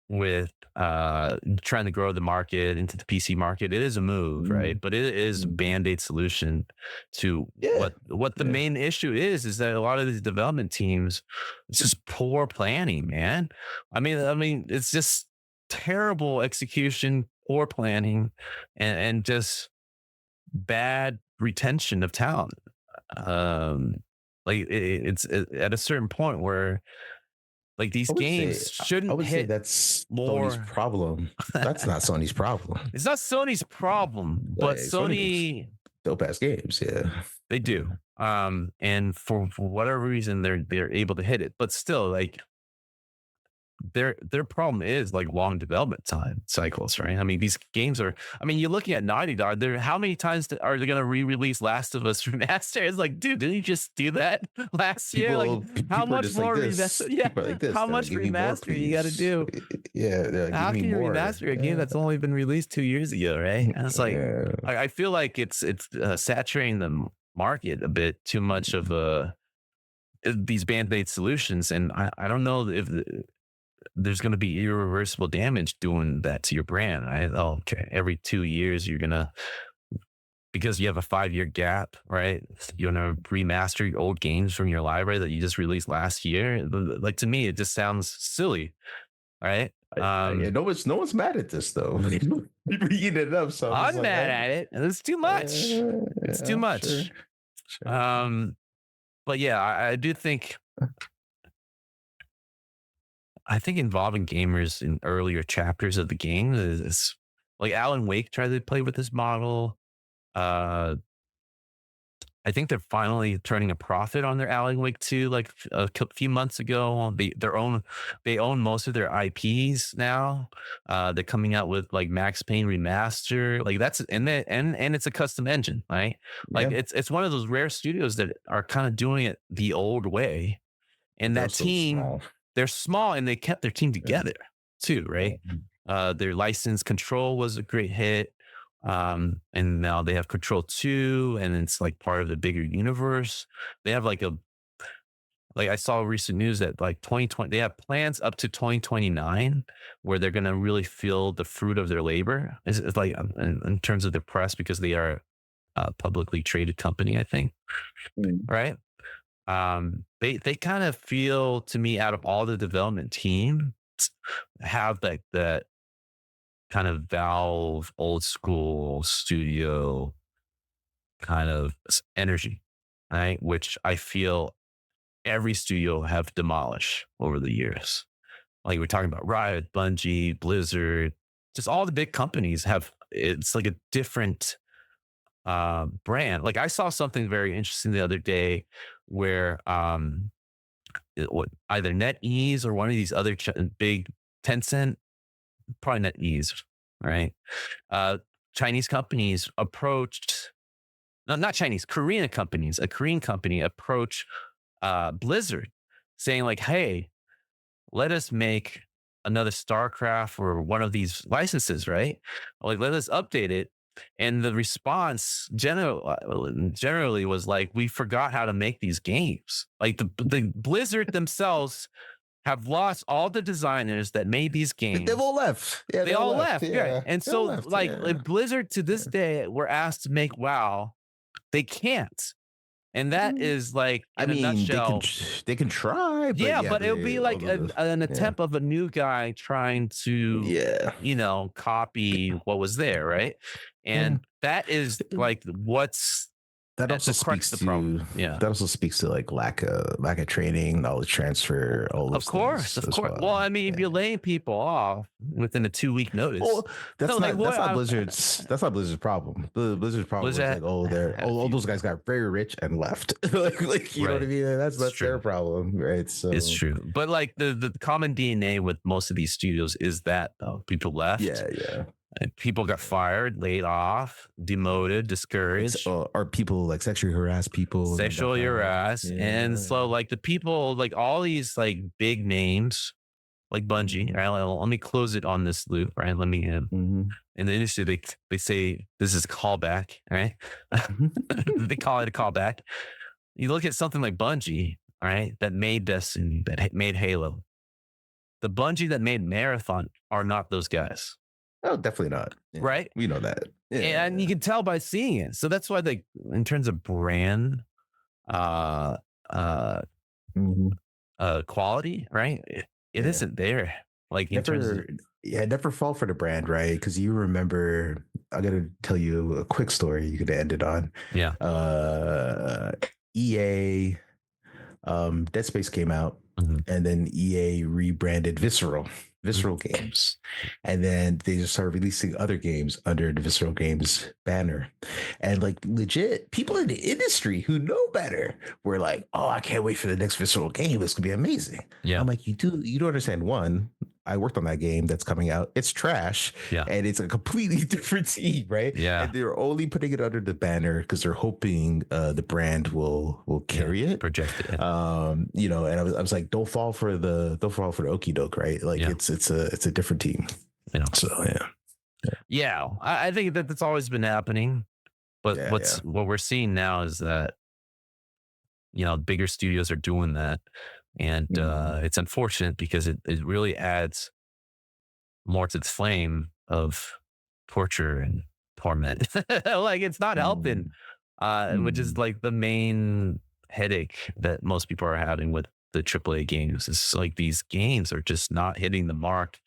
with trying to grow the market into the PC market. It is a move, right? Mm, But it is a mm. band-aid solution to Yeah, what the yeah. main issue is that a lot of these development teams, it's just poor planning, man. I mean, it's just terrible execution, poor planning, and just bad retention of talent. Um, like it's at a certain point where like these games I shouldn't would say hit that's Sony's more. problem. That's not Sony's problem. It's not Sony's problem, but Like Sony makes Sony, dope ass games. Yeah. they do. And for whatever reason they're able to hit it. But still, like their problem is like long development time cycles, right? I mean, these games are. I mean, you're looking at Naughty Dog. There, how many times are they going to re-release Last of Us remaster? It's like, dude, didn't you just do that last year? Like, how People are much just like more this. remaster? Yeah, People are like this. how They're like, much give me more, remaster you got to please. do? Yeah, they're like, give How me can you more. remaster a game Yeah. that's only been released 2 years ago, right? And it's like, Yeah. I feel like it's saturating the market a bit, too much of these band-aid solutions. And I don't know if there's going to be irreversible damage doing that to your brand. Okay, every 2 years you're gonna, because you have a 5-year gap, right? You're gonna remaster your old games from your library that you just released last year. Like, to me, it just sounds silly, right? No one's mad at this though. People eating it up, so I'm mad at it. It's too much. It's too much. Sure. But yeah, I do think, involving gamers in earlier chapters of the game is like Alan Wake tried to play with this model. Uh, I think they're finally turning a profit on their Alan Wake 2 like few months ago. They own most of their IPs now. They're coming out with like Max Payne remaster. Like that's and it's a custom engine, right? Like Yeah, it's one of those rare studios that are kind of doing it the old way. And they're that so team, small. they're small and they kept their team Yeah. together too, right? Mhm. Their license Control was a great hit. And now they have Control 2, and it's like part of the bigger universe. They have like I saw recent news that like 2020, they have plans up to 2029 where they're going to really feel the fruit of their labor. It's like in terms of the press, because they are a publicly traded company, I think, Mm. right? They kind of feel to me, out of all the development team, have like that kind of Valve old school studio kind of energy, right? Which I feel every studio have demolished over the years. Like we're talking about Riot, Bungie, Blizzard, just all the big companies have. It's like a different brand. Like I saw something very interesting the other day where either NetEase or one of these other big Tencent, probably NetEase, right? Chinese companies approached, no, not Chinese, Korean companies, a Korean company approached Blizzard saying like, hey, let us make another StarCraft or one of these licenses, right? Like, let us update it. And the response generally was like, we forgot how to make these games. Like the Blizzard themselves have lost all the designers that made these They've games. all left. Yeah, They they all all left. left, right? Yeah, And they all so, left. like Yeah. Blizzard to this day, were asked to make WoW, they can't, and that Mm. is like I in a mean, nutshell. they can try, but Yeah, yeah, but it would be they like all of the an yeah, attempt of a new guy trying to, yeah, copy what was there, right? yeah. And that is like what's That at also the crux speaks of the problem. to Yeah. like lack of training, knowledge transfer, all Of those course, things of as course. well. Well, I mean, if Yeah. you're laying people off within a 2-week notice, Well, so like that's what? not Blizzard's problem. Blizzard's problem Was was like, that oh, had a all few? those guys got very rich and left. Like you know what I Right. mean? It's That's their true. problem, right? It's So true. But like the common DNA with most of these studios is that people left, yeah. and people got fired, laid off, demoted, discouraged, Are people like sexually harass people and that sexual kind your of ass. And so yeah. like the people, like all these like big names like Bungie, Mhm. right? Let me close it on this loop, right? Let me Mhm. in the industry they say this is callback, right? They call it a callback. You look at something like Bungie, all right, that made Destiny, that made Halo. The Bungie that made Marathon are not those guys, Oh, definitely not. Yeah, right? we know that. Yeah, And you yeah. can tell by seeing it. So that's why they, in terms of brand, uh, uh, Mhm. quality, right? It Yeah. isn't there. Like in terms of, Never, yeah, never fall for the brand, right? Because you remember, I gotta tell you a quick story you could end it on. yeah. Uh, EA, Dead Space came out, Mhm. and then EA rebranded Visceral Mhm. Games, and then they just started releasing other games under the Visceral Games banner, and like legit people in the industry who know better were like, "Oh, I can't wait for the next Visceral game. It's gonna be amazing." Yeah. I'm like, you don't understand. One, I worked on that game that's coming out. It's trash, Yeah. and it's a completely different team, right? Yeah. And they're only putting it under the banner because they're hoping the brand will Yeah. carry it. Project it. And I was like, don't fall for the okie doke, right? Like Yeah. it's a different team. You know. So yeah. Yeah. I think that that's always been happening. But Yeah, yeah. what we're seeing now is that, bigger studios are doing that. And Mhm. it's unfortunate because it really adds more to the flame of torture and torment. Like it's not helping, Mm. which is Mm. like the main headache that most people are having with the AAA games. It's like these games are just not hitting the mark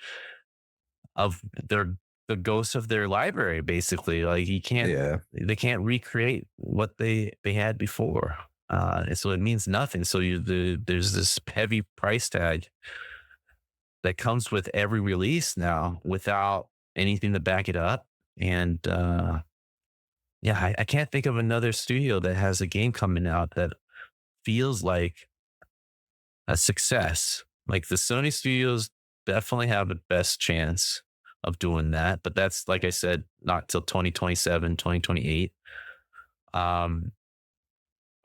of the ghost of their library, basically. Like Yeah. they can't recreate what they had before. And so it means nothing. So there's this heavy price tag that comes with every release now without anything to back it up. And yeah, I can't think of another studio that has a game coming out that feels like a success. Like the Sony studios definitely have the best chance of doing that, but that's like I said, not till 2027, 2028. Um,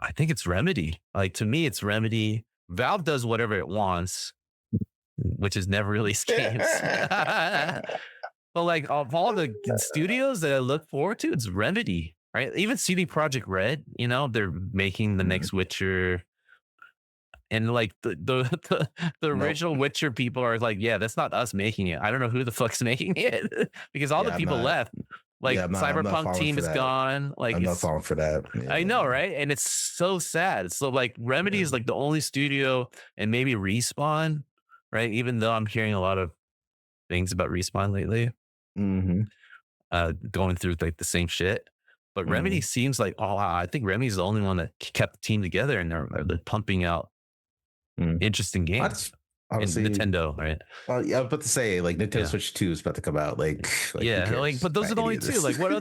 I think it's Remedy. Like to me, it's Remedy. Valve does whatever it wants, which is never release games. But like of all the studios that I look forward to, it's Remedy, right? Even CD Project Red, they're making the Mhm. next Witcher, and like the Nope. original Witcher people are like, yeah, that's not us making it. I don't know who the fuck's making it because all the Yeah, I'm people not. left. Yeah, Like I'm not Cyberpunk falling team for is that. gone. Like I'm not it's falling for that. I know, Yeah. right? And it's so sad. So like Remedy is Yeah. like the only studio, and maybe Respawn, right? Even though I'm hearing a lot of things about Respawn lately, Mhm. going through like the same shit. But Remedy Mhm. seems like, oh wow, I think Remedy's the only one that kept the team together, and they're pumping out Mm. interesting games. That's And honestly. Nintendo, right? Well, yeah, I was about to say like Nintendo Yeah. Switch 2 is about to come out. Like who Yeah. Like, cares but those are about the any only of two. this? Like what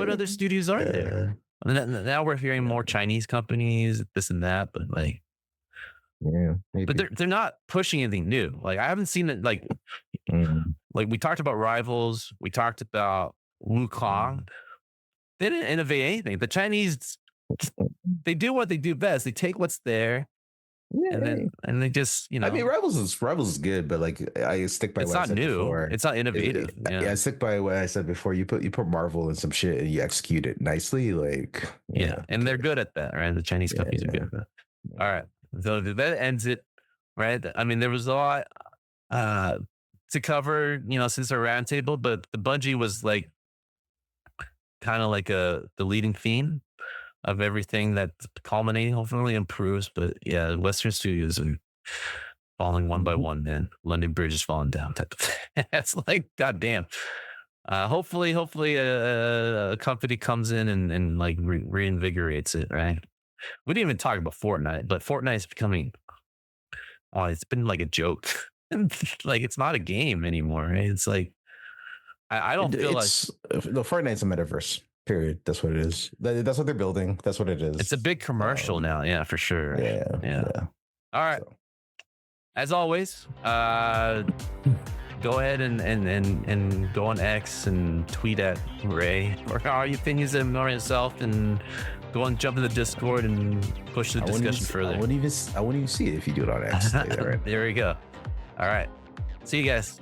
other studios are there? Yeah. And now we're hearing more Chinese companies, this and that, but Yeah. but Maybe. they're not pushing anything new. Like I haven't seen it Mm. like we talked about Rivals, we talked about Wukong. Mm. They didn't innovate anything. The Chinese, they do what they do best. They take what's there, and Yeah. they just, I mean, Rivals is good, but like I stick by it's what I not said new. before. It's not innovative. Yeah, Yeah. I stick by what I said before. You put Marvel in some shit and you execute it nicely. Like, Yeah. yeah, And they're okay, good at that, right? The Chinese yeah, companies are good yeah. at that. All right. So that ends it, right? I mean, there was a lot uh, to cover, since our roundtable, but the Bungie was like kind of like the leading theme of everything that's culminating, hopefully improves. But yeah, Western studios are falling one by Mhm. one, man. London Bridge is falling down. Type of thing. That's like, goddamn. Hopefully, a company comes in and like reinvigorates it. Right. We didn't even talk about Fortnite, but Fortnite is becoming. Oh, it's been like a joke. Like it's not a game anymore. Right? It's like I don't feel like It's the Fortnite's a metaverse. Period. That's what it is. That's what they're building. That's what it it's a is. big commercial now. Yeah, for sure. Yeah, Yeah. yeah. All right. So As always, go ahead and go on X and tweet at Ray or our opinions and more yourself, and go and jump in the Discord and push the discussion I further. wouldn't even see it if you do it on X. Tell you that, right? There we go. All right. See you guys.